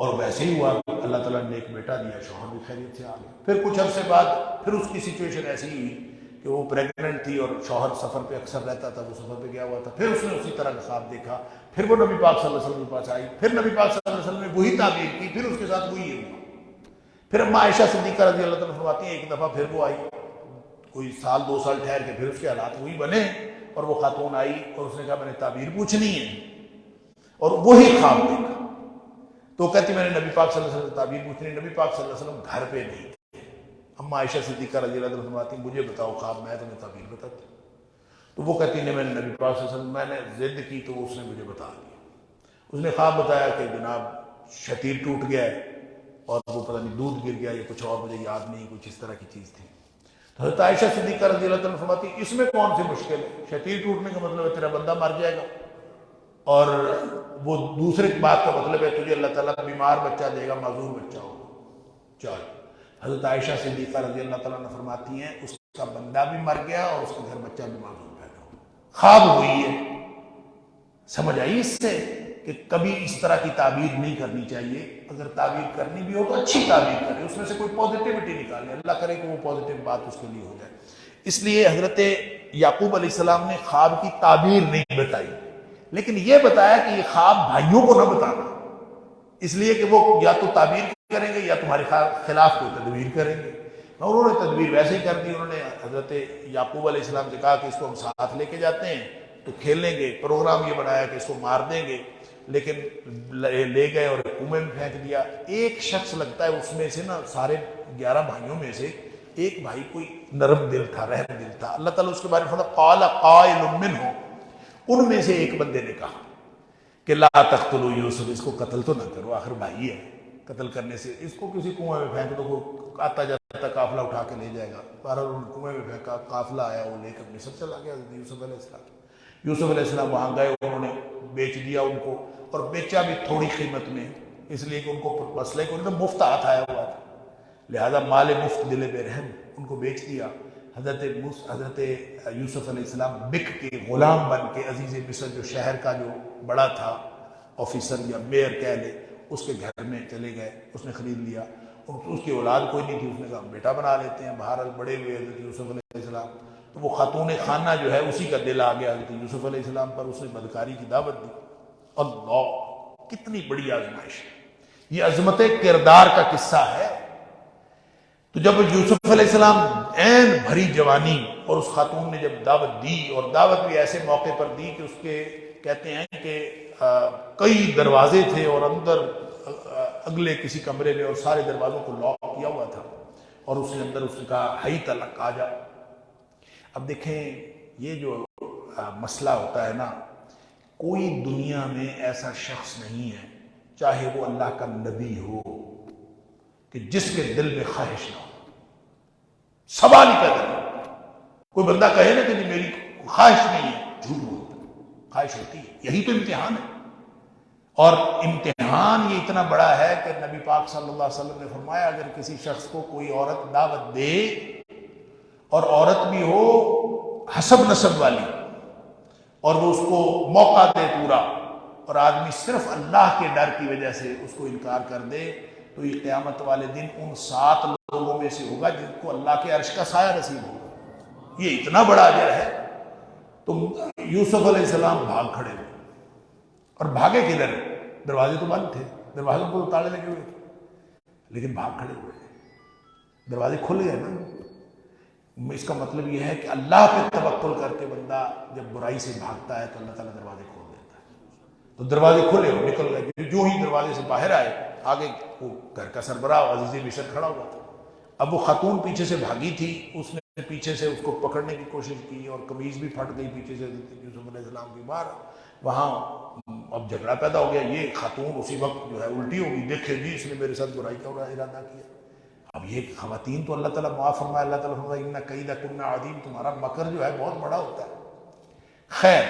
اور ویسے ہی ہوا، اللہ تعالیٰ نے ایک بیٹا دیا، شوہر بھی خیریت سے آ گیا۔ پھر کچھ عرصے بعد پھر اس کی سچویشن ایسی ہوئی کہ وہ پریگننٹ تھی اور شوہر سفر پہ اکثر رہتا تھا، وہ سفر پہ گیا ہوا تھا۔ پھر اس نے اسی طرح کا خواب دیکھا، پھر وہ نبی پاک صلی اللہ علیہ وسلم کے پاس آئی، پھر نبی پاک صلی اللہ علیہ وسلم نے وہی تعبیر کی، پھر اس کے ساتھ وہی ہوا۔ پھر اماں عائشہ صدیقہ رضی اللہ تعالیٰ فرماتی ہیں ایک دفعہ پھر وہ آئی، کوئی سال دو سال ٹھہر کے پھر اس کے حالات وہی بنے، اور وہ خاتون آئی اور اس نے کہا میں نے تعبیر پوچھنی ہے، اور وہی خواب دیکھا۔ تو کہتی میں نے نبی پاک صلی اللہ علیہ وسلم تعبیر پوچھنی، نبی پاک صلی اللہ علیہ وسلم گھر پہ نہیں تھے۔ اماں عائشہ صدیقہ رضی اللہ عنہا فرماتی ہیں مجھے بتاؤ خواب، میں تمہیں تعبیر بتاتی ہوں۔ تو وہ کہتی ہے میں نے نبی پاک صلی اللہ علیہ وسلم، میں نے ضد کی تو اس نے مجھے بتا دیا۔ اس نے خواب بتایا کہ جناب شتیر ٹوٹ گیا ہے اور وہ پتہ نہیں دودھ گر گیا یا کچھ اور، مجھے یاد نہیں، کچھ اس طرح کی چیز تھی۔ تو حضرت عائشہ صدیقہ رضی اللہ عنہا فرماتی ہیں اس میں کون سی مشکل ہے، شتیر ٹوٹنے کا مطلب ہے تیرا بندہ مر جائے گا، اور وہ دوسرے بات کا مطلب ہے تجھے اللہ تعالیٰ بیمار بچہ دے گا، معذور بچہ ہوگا۔ چل، حضرت عائشہ صدیقہ رضی اللہ تعالیٰ عنہ فرماتی ہیں اس کا بندہ بھی مر گیا اور اس کے گھر بچہ بھی معذور پیدا ہوا۔ خواب ہوئی ہے۔ سمجھ آئی اس سے کہ کبھی اس طرح کی تعبیر نہیں کرنی چاہیے، اگر تعبیر کرنی بھی ہو تو اچھی تعبیر کرے، اس میں سے کوئی پازیٹیوٹی نکالے، اللہ کرے کہ وہ پازیٹیو بات اس کے لیے ہو جائے۔ اس لیے حضرت یعقوب علیہ السلام نے خواب کی تعبیر نہیں بتائی، لیکن یہ بتایا کہ یہ خواب بھائیوں کو نہ بتانا، اس لیے کہ وہ یا تو تعبیر کریں گے یا تمہارے خلاف کوئی تدبیر کریں گے۔ انہوں نے تدبیر ویسے ہی کر دی، انہوں نے حضرت یعقوب علیہ السلام سے کہا کہ اس کو ہم ساتھ لے کے جاتے ہیں تو کھیلیں گے، پروگرام یہ بنایا کہ اس کو مار دیں گے، لیکن لے گئے اور کنویں میں پھینک دیا۔ ایک شخص لگتا ہے اس میں سے نا، سارے 11 بھائیوں میں سے ایک بھائی کوئی نرم دل تھا، رحم دل تھا، اللہ تعالیٰ اس کے بارے میں فرماتا قال قائل منہم، ان میں سے ایک بندے نے کہا کہ لا تقتلوا یوسف، اس کو قتل تو نہ کرو، آخر بھائی ہے، قتل کرنے سے اس کو کسی کنویں میں پھینک دو، کوئی آتا جاتا قافلہ اٹھا کے لے جائے گا۔ بہرحال انہوں نے کنویں میں پھینکا، قافلہ آیا، وہ لے کر مصر چلا گیا حضرت یوسف علیہ السلام۔ یوسف علیہ السلام وہاں گئے، انہوں نے بیچ دیا ان کو، اور بیچا بھی تھوڑی قیمت میں، اس لیے کہ ان کو مسئلے کو نہیں، مفت ہاتھ آیا ہوا تھا، لہذا مال مفت دل بے رحم، ان کو بیچ دیا۔ حضرت یوسف علیہ السلام بک کے غلام بن کے عزیز مصر جو شہر کا جو بڑا تھا، آفیسر یا میئر کہہ لے، اس کے گھر میں چلے گئے، اس نے خرید لیا، اس کی اولاد کوئی نہیں تھی، اس نے کہا بیٹا بنا لیتے ہیں، بہرحال بڑے ہوئے حضرت یوسف علیہ السلام، تو وہ خاتون خانہ جو ہے اسی کا دل آ گیا حضرت یوسف علیہ السلام پر، اس نے بدکاری کی دعوت دی۔ اللہ، کتنی بڑی آزمائش ہے یہ، عظمت کردار کا قصہ ہے۔ تو جب یوسف علیہ السلام عین بھری جوانی، اور اس خاتون نے جب دعوت دی، اور دعوت بھی ایسے موقع پر دی کہ اس کے کہتے ہیں کہ کئی دروازے تھے اور اندر اگلے کسی کمرے میں، اور سارے دروازوں کو لاک کیا ہوا تھا، اور اس کے اندر اس نے کہا ہئی تلک آ جا۔ اب دیکھیں یہ جو مسئلہ ہوتا ہے نا، کوئی دنیا میں ایسا شخص نہیں ہے چاہے وہ اللہ کا نبی ہو کہ جس کے دل میں خواہش نہ ہو، سوال ہی پیدا نہیں۔ کوئی بندہ کہے نا کہ میری خواہش نہیں ہے، جھوٹ بولتا ہے، خواہش ہوتی ہے، یہی تو امتحان ہے۔ اور امتحان یہ اتنا بڑا ہے کہ نبی پاک صلی اللہ علیہ وسلم نے فرمایا اگر کسی شخص کو کوئی عورت دعوت دے، اور عورت بھی ہو حسب نسب والی، اور وہ اس کو موقع دے پورا، اور آدمی صرف اللہ کے ڈر کی وجہ سے اس کو انکار کر دے، تو یہ قیامت والے دن ان 7 لوگوں میں سے ہوگا جن کو اللہ کے عرش کا سایہ نصیب ہوگا۔ یہ اتنا بڑا اجر ہے۔ تو یوسف علیہ السلام بھاگ کھڑے ہوئے، اور بھاگے کدھر؟ دروازے تو بند تھے، دروازوں کو تو تالے لگے ہوئے تھے، لیکن بھاگ کھڑے ہوئے، دروازے کھل گئے نا۔ اس کا مطلب یہ ہے کہ اللہ پہ توکل کر کے بندہ جب برائی سے بھاگتا ہے تو اللہ تعالیٰ دروازے کھول دیتا ہے۔ تو دروازے کھلے اور نکل گئے، جو ہی دروازے سے باہر آئے، آگے وہ گھر کا سربراہ عزیز مصر کھڑا ہوا تھا۔ اب وہ خاتون پیچھے سے بھاگی تھی، اس نے پیچھے سے اس کو پکڑنے کی کوشش کی، اور قمیض بھی پھٹ گئی پیچھے سے یوسف علیہ السلام کی باہر۔ وہاں اب جھگڑا پیدا ہو گیا، یہ خاتون اسی وقت جو ہے الٹی ہوگی، دیکھے جی اس نے میرے ساتھ برائی کا ارادہ کیا۔ اب یہ خواتین تو اللہ تعالیٰ معاف فرمائے، اللہ تعالیٰ فرمائے ان کیدکن عظیم، تمہارا مکر جو ہے بہت بڑا ہوتا ہے۔ خیر،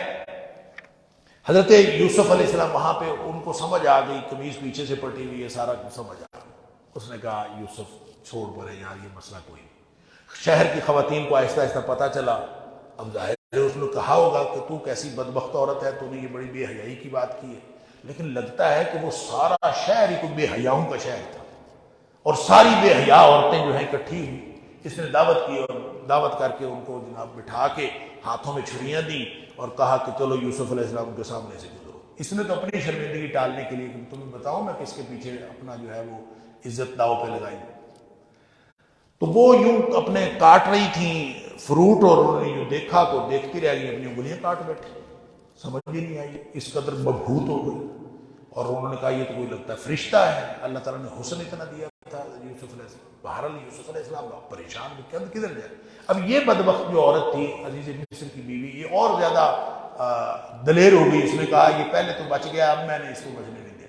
حضرت یوسف علیہ السلام وہاں پہ ان کو سمجھ آ گئی، قمیض پیچھے سے پٹی ہوئی ہے، سارا کچھ سمجھ آ گئی۔ اس نے کہا یوسف چھوڑ پڑے یار، یہ مسئلہ کوئی نہیں۔ شہر کی خواتین کو آہستہ آہستہ پتہ چلا، اب ظاہر ہے اس نے کہا ہوگا کہ تو کیسی بدبخت عورت ہے، تو نے یہ بڑی بے حیائی کی بات کی ہے۔ لیکن لگتا ہے کہ وہ سارا شہر ہی کوئی بے حیاؤں کا شہر تھا، اور ساری بے حیا عورتیں جو ہیں اکٹھی ہوئی. اس نے دعوت کی اور دعوت کر کے ان کو جناب بٹھا کے ہاتھوں میں چھریاں دیں اور کہا کہ چلو یوسف علیہ السلام کے سامنے سے گزرو. اس نے تو اپنی شرمندگی ٹالنے کے لیے کہ تمہیں بتاؤں میں کس کے پیچھے اپنا جو ہے وہ عزت داؤ پہ لگائی. تو وہ یوں اپنے کاٹ رہی تھیں فروٹ، اور انہوں نے یوں دیکھا تو دیکھتی رہ گئی، اپنی انگلیاں کاٹ بیٹھی، سمجھ ہی نہیں آئی، اس قدر مبہوت ہو گئی. اور انہوں نے کہا یہ تو کوئی لگتا ہے فرشتہ ہے. اللہ تعالیٰ نے حسن اتنا دیا تھا یوسف علیہ السلام. بہرحال یوسف علیہ السلام پریشان بھی کدھر جائے. اب یہ بدبخت جو عورت تھی عزیز مصر کی بیوی، یہ اور زیادہ دلیر ہو گئی. اس نے کہا یہ پہلے تو بچ گیا، اب میں نے اس کو بچنے نہیں دیا.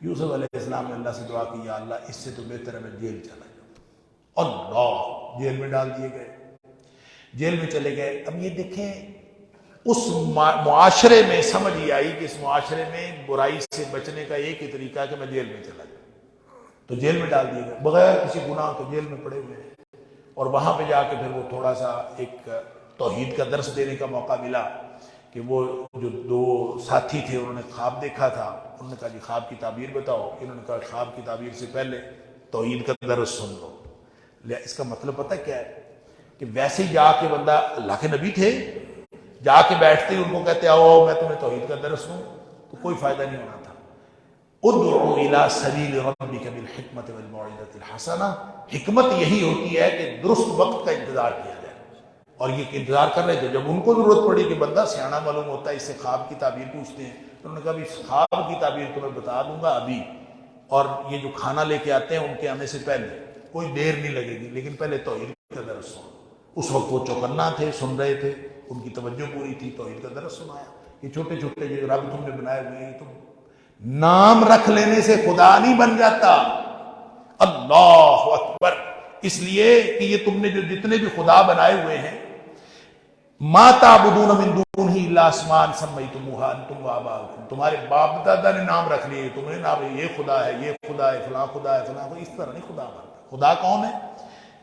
یوسف علیہ السلام نے اللہ سے دعا کی، یا اللہ اس سے تو بہتر ہے میں جیل چلا جاؤں. اللہ، جیل میں ڈال دیے گئے، جیل میں چلے گئے. اب یہ دیکھیں اس معاشرے میں سمجھ ہی آئی کہ اس معاشرے میں برائی سے بچنے کا ایک ہی طریقہ ہے کہ میں جیل میں چلا جاؤں. تو جیل میں ڈال دیے گئے بغیر کسی گناہ کے، جیل میں پڑے ہوئے ہیں. اور وہاں پہ جا کے پھر وہ تھوڑا سا ایک توحید کا درس دینے کا موقع ملا کہ وہ جو دو ساتھی تھے انہوں نے خواب دیکھا تھا. انہوں نے کہا جی خواب کی تعبیر بتاؤ. انہوں نے کہا خواب کی تعبیر سے پہلے توحید کا درس سن لو. اس کا مطلب پتہ کیا ہے کہ ویسے ہی جا کے بندہ، اللہ کے نبی تھے، جا کے بیٹھتے ان کو کہتے آؤ میں تمہیں توحید کا درس دوں، تو کوئی فائدہ نہیں ہونا تھا. ادعو الی سبیل ربک بالحکمت والموعظۃ الحسنہ. حکمت یہی ہوتی ہے کہ درست وقت کا انتظار کیا جائے، اور یہ انتظار کر رہے تھے. جب ان کو ضرورت پڑی کہ بندہ سیاںہ معلوم ہوتا ہے، اس سے خواب کی تعبیر پوچھتے ہیں، تو انہوں نے کہا اس خواب کی تعبیر تمہیں بتا دوں گا ابھی، اور یہ جو کھانا لے کے آتے ہیں ان کے آنے سے پہلے کوئی دیر نہیں لگے گی، لیکن پہلے توحید کا درس سنو. اس وقت وہ چوکنا تھے، سن رہے تھے، ان کی توجہ پوری تھی. توحید کا درس سنایا. یہ چھوٹے چھوٹے جو رب تم نے بنائے ہوئے ہیں، تو نام رکھ لینے سے خدا نہیں بن جاتا. اللہ اکبر. اس لیے کہ یہ تم نے جو جتنے بھی خدا بنائے ہوئے ہیں، ما تعبدون من دونہ الا اسماء سمیتموها انتم وآباؤکم، تمہارے باپ دادا نے نام رکھ لیے، تم نے نام یہ خدا ہے، یہ خدا ہے، فلاں خدا ہے، فلاں خدا. اس طرح نہیں خدا بنتا. خدا کون ہے؟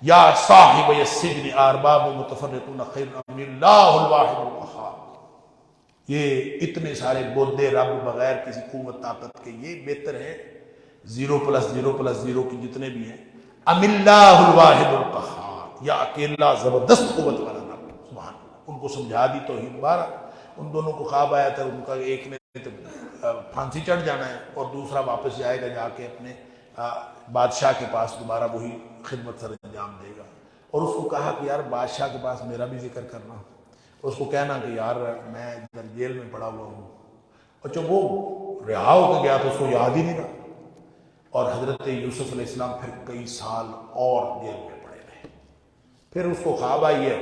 یا صاحب السجن ارباب متفرقون خیر ام اللہ الواحد القہار. یہ اتنے سارے بودے رب بغیر کسی قوت طاقت کے، یہ بہتر ہے 0+0+0 کی جتنے بھی ہیں، ام اللہ الواحد القہار، یا اکیلا زبردست قوت والا رب. سبحان اللہ. ان کو سمجھا دی توحید. بارہ ان دونوں کو خواب آیا تھا، ان کا ایک نے پھانسی چڑھ جانا ہے اور دوسرا واپس جائے گا، جا کے اپنے بادشاہ کے پاس دوبارہ وہی خدمت سر انجام دے گا. اور اس کو کہا کہ یار بادشاہ کے پاس میرا بھی ذکر کرنا. اس کو کہنا کہ یار میں ادھر جیل میں پڑا ہوا ہوں. اور جب وہ رہا ہو کے گیا تو اس کو یاد ہی نہیں رہا. اور حضرت یوسف علیہ السلام پھر کئی سال اور جیل میں پڑے رہے. پھر اس کو خواب آئی ہے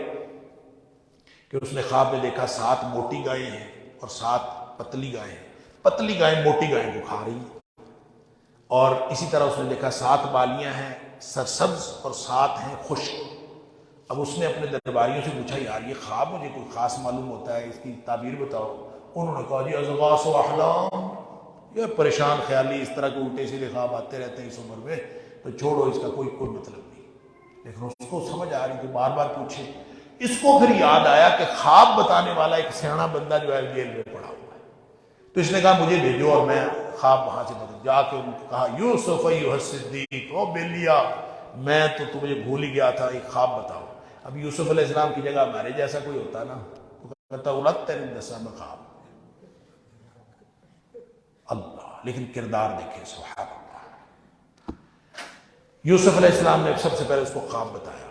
کہ اس نے خواب میں دیکھا 7 موٹی گائیں ہیں اور 7 پتلی گائیں ہیں. پتلی گائیں موٹی گائیں کو کھا رہی ہیں. اور اسی طرح اس نے دیکھا 7 بالیاں ہیں سرسبز اور 7 ہیں خشک. اب اس نے اپنے درباریوں سے پوچھا یار یہ خواب مجھے کوئی خاص معلوم ہوتا ہے، اس کی تعبیر بتاؤ. انہوں نے کہا جی اضغاث و احلام، یہ پریشان خیالی، اس طرح کے الٹے سیدھے خواب آتے رہتے ہیں اس عمر میں، تو چھوڑو اس کا کوئی مطلب نہیں. لیکن اس کو سمجھ آ رہی کہ بار بار پوچھے. اس کو پھر یاد آیا کہ خواب بتانے والا ایک سیاںہ بندہ جو ہے جیل میں پڑا ہوا ہے. تو اس نے کہا مجھے بھیجو اور میں خواب وہاں سے بدل. جا کے ان کو کہا یوسف ایھا الصدیق، او بیلیا میں تو تمہیں بھول ہی گیا تھا، ایک خواب بتاؤ. اب یوسف علیہ السلام کی جگہ ہمارے جیسا کوئی ہوتا نا تو کہتا اولاد تیرے دسا میں خواب. اللہ، لیکن کردار دیکھیں سبحان اللہ. یوسف علیہ السلام نے سب سے پہلے اس کو خواب بتایا،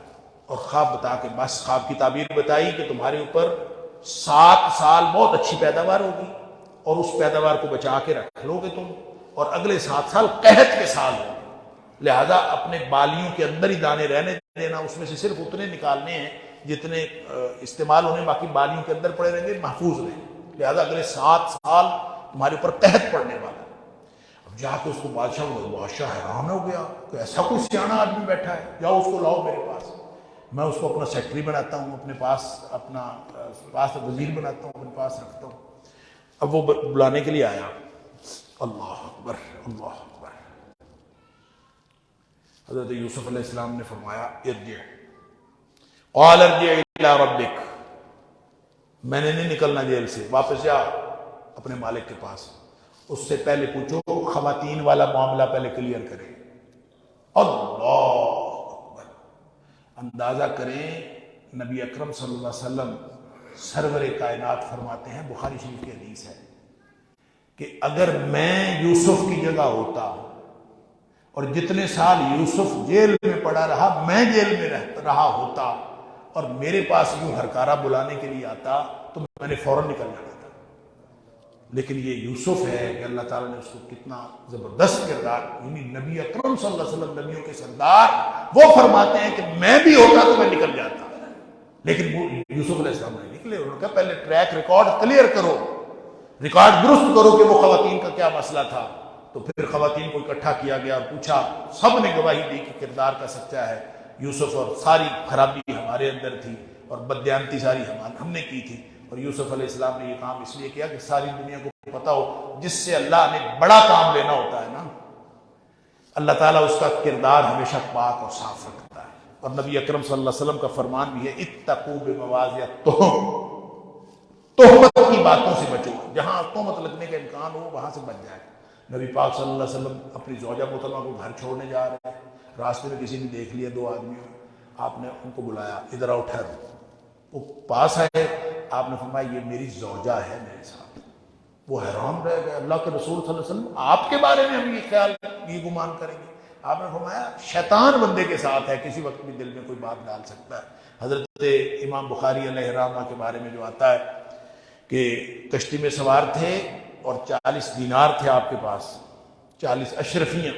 اور خواب بتا کے بس خواب کی تعبیر بتائی کہ تمہارے اوپر 7 سال بہت اچھی پیداوار ہوگی، اور اس پیداوار کو بچا کے رکھ لو گے تم، اور اگلے 7 سال قحط کے سال ہوں. لہذا اپنے بالیوں کے اندر ہی دانے رہنے دینا، اس میں سے صرف اتنے نکالنے ہیں جتنے استعمال ہونے، باقی بالیوں کے اندر پڑے رہیں گے، محفوظ رہیں. لہذا اگلے 7 سال تمہارے اوپر قحط پڑنے والا. اب جا کے اس کو بادشاہ حیران ہو گیا کہ ایسا کوئی سیاںہ آدمی بیٹھا ہے، جاؤ اس کو لاؤ میرے پاس، میں اس کو اپنا سیکٹری بناتا ہوں، اپنے پاس وزیر بناتا ہوں، اپنے پاس رکھتا ہوں. اب وہ بلانے کے لیے آیا. اللہ اکبر اللہ اکبر. حضرت یوسف علیہ السلام نے فرمایا ارجع، قال ارجع الی ربک، میں نے نہیں نکلنا جیل سے، واپس جا اپنے مالک کے پاس. اس سے پہلے پوچھو خواتین والا معاملہ پہلے کلیئر کریں. اللہ اکبر. اندازہ کریں نبی اکرم صلی اللہ علیہ وسلم سرور کائنات فرماتے ہیں، بخاری شریف کی حدیث ہے کہ اگر میں یوسف کی جگہ ہوتا اور جتنے سال یوسف جیل میں پڑا رہا میں جیل میں رہا ہوتا اور میرے پاس یوں ہرکارہ بلانے کے لیے آتا تو میں نے فوراً نکل جانا تھا. لیکن یہ یوسف ہے کہ اللہ تعالیٰ نے اس کو کتنا زبردست کردار، یعنی نبی اکرم صلی اللہ علیہ وسلم نبیوں کے سردار، وہ فرماتے ہیں کہ میں بھی ہوتا تو میں نکل جاتا. لیکن وہ یوسف علیہ السلام نہیں نکلے. انہوں نے کہا پہلے ٹریک ریکارڈ کلیئر کرو، ریکارڈ درست کرو کہ وہ خواتین کا کیا مسئلہ تھا. تو پھر خواتین کو اکٹھا کیا گیا اور پوچھا، سب نے گواہی دی کہ کردار کا سچا ہے یوسف، اور ساری خرابی ہمارے اندر تھی اور بددیانتی ساری ہم نے کی تھی. اور یوسف علیہ السلام نے یہ کام اس لیے کیا کہ ساری دنیا کو پتا ہو جس سے اللہ نے بڑا کام لینا ہوتا ہے نا، اللہ تعالیٰ اس کا کردار ہمیشہ پاک اور صاف رکھتا ہے. اور نبی اکرم صلی اللہ علیہ وسلم کا فرمان بھی ہے اتقوا بمواضع التہم، تہمت کی باتوں سے بچو، جہاں تہمت لگنے کا امکان ہو وہاں سے بچ جائے. نبی پاک صلی اللہ علیہ وسلم اپنی زوجہ محترمہ کو گھر چھوڑنے جا رہے ہیں، راستے میں کسی نے دیکھ لیا، دو آدمیوں، آپ نے ان کو بلایا، ادھر آؤ ٹھہرو. وہ پاس ہے، آپ نے فرمایا یہ میری زوجہ ہے میرے ساتھ. وہ حیران رہ گئے، اللہ کے رسول صلی اللہ علیہ وسلم آپ کے بارے میں ہم یہ خیال یہ گمان کریں گے؟ آپ نے فرمایا شیطان بندے کے ساتھ ہے، کسی وقت بھی دل میں کوئی بات ڈال سکتا ہے. حضرت امام بخاری علیہ الرحمہ کے بارے میں جو آتا ہے کہ کشتی میں سوار تھے اور 40 دینار تھے آپ کے پاس، 40 اشرفیاں،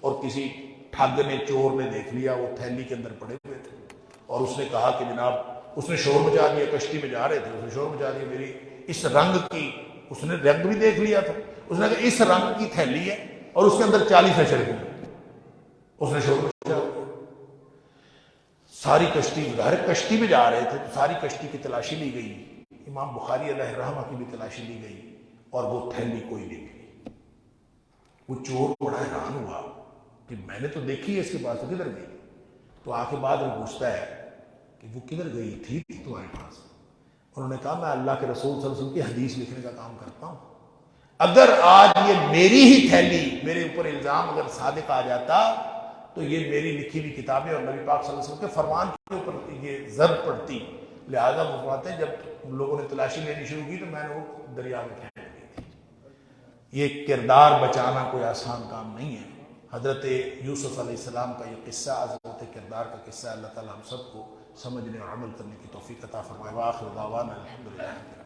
اور کسی ٹھگ نے، چور نے دیکھ لیا، وہ تھیلی کے اندر پڑے ہوئے تھے اور اس نے کہا کہ جناب، اس نے شور مچا دیا، کشتی میں جا رہے تھے، اس نے شور مچا دیا، میری اس رنگ کی، اس نے رنگ بھی دیکھ لیا تھا، اس نے کہا اس رنگ کی تھیلی ہے اور اس کے اندر 40 اشرفیاں. اس نے شور مچا دیا، ساری کشتی، ظاہر کشتی میں جا رہے تھے تو ساری کشتی کی تلاشی لی گئی، امام بخاری علیہ الرحمہ کی بھی تلاشی لی گئی اور وہ تھیلی کوئی نہیں ملی. وہ چور بڑا حیران ہوا کہ میں نے تو دیکھی ہے اس کے پاس، کدھر گئی؟ تو آخر بعد وہ پوچھتا ہے کہ وہ کدھر گئی تھی تمہارے پاس؟ انہوں نے کہا میں اللہ کے رسول صلی اللہ علیہ وسلم کی حدیث لکھنے کا کام کرتا ہوں، اگر آج یہ میری ہی تھیلی، میرے اوپر الزام اگر صادق آ جاتا تو یہ میری لکھی ہوئی کتابیں اور نبی پاک صلی اللہ علیہ وسلم کے فرمان کے اوپر یہ ضرب پڑتی. لہٰذا وہ فرماتے ہیں جب لوگوں نے تلاشی لینی شروع کی تو میں نے وہ دریا میں پھینک دی تھی. یہ کردار بچانا کوئی آسان کام نہیں ہے. حضرت یوسف علیہ السلام کا یہ قصہ عظمت کردار کا قصہ ہے. اللہ تعالیٰ ہم سب کو سمجھنے اور عمل کرنے کی توفیق عطا فرمائے. وآخر دعوانا الحمدللہ.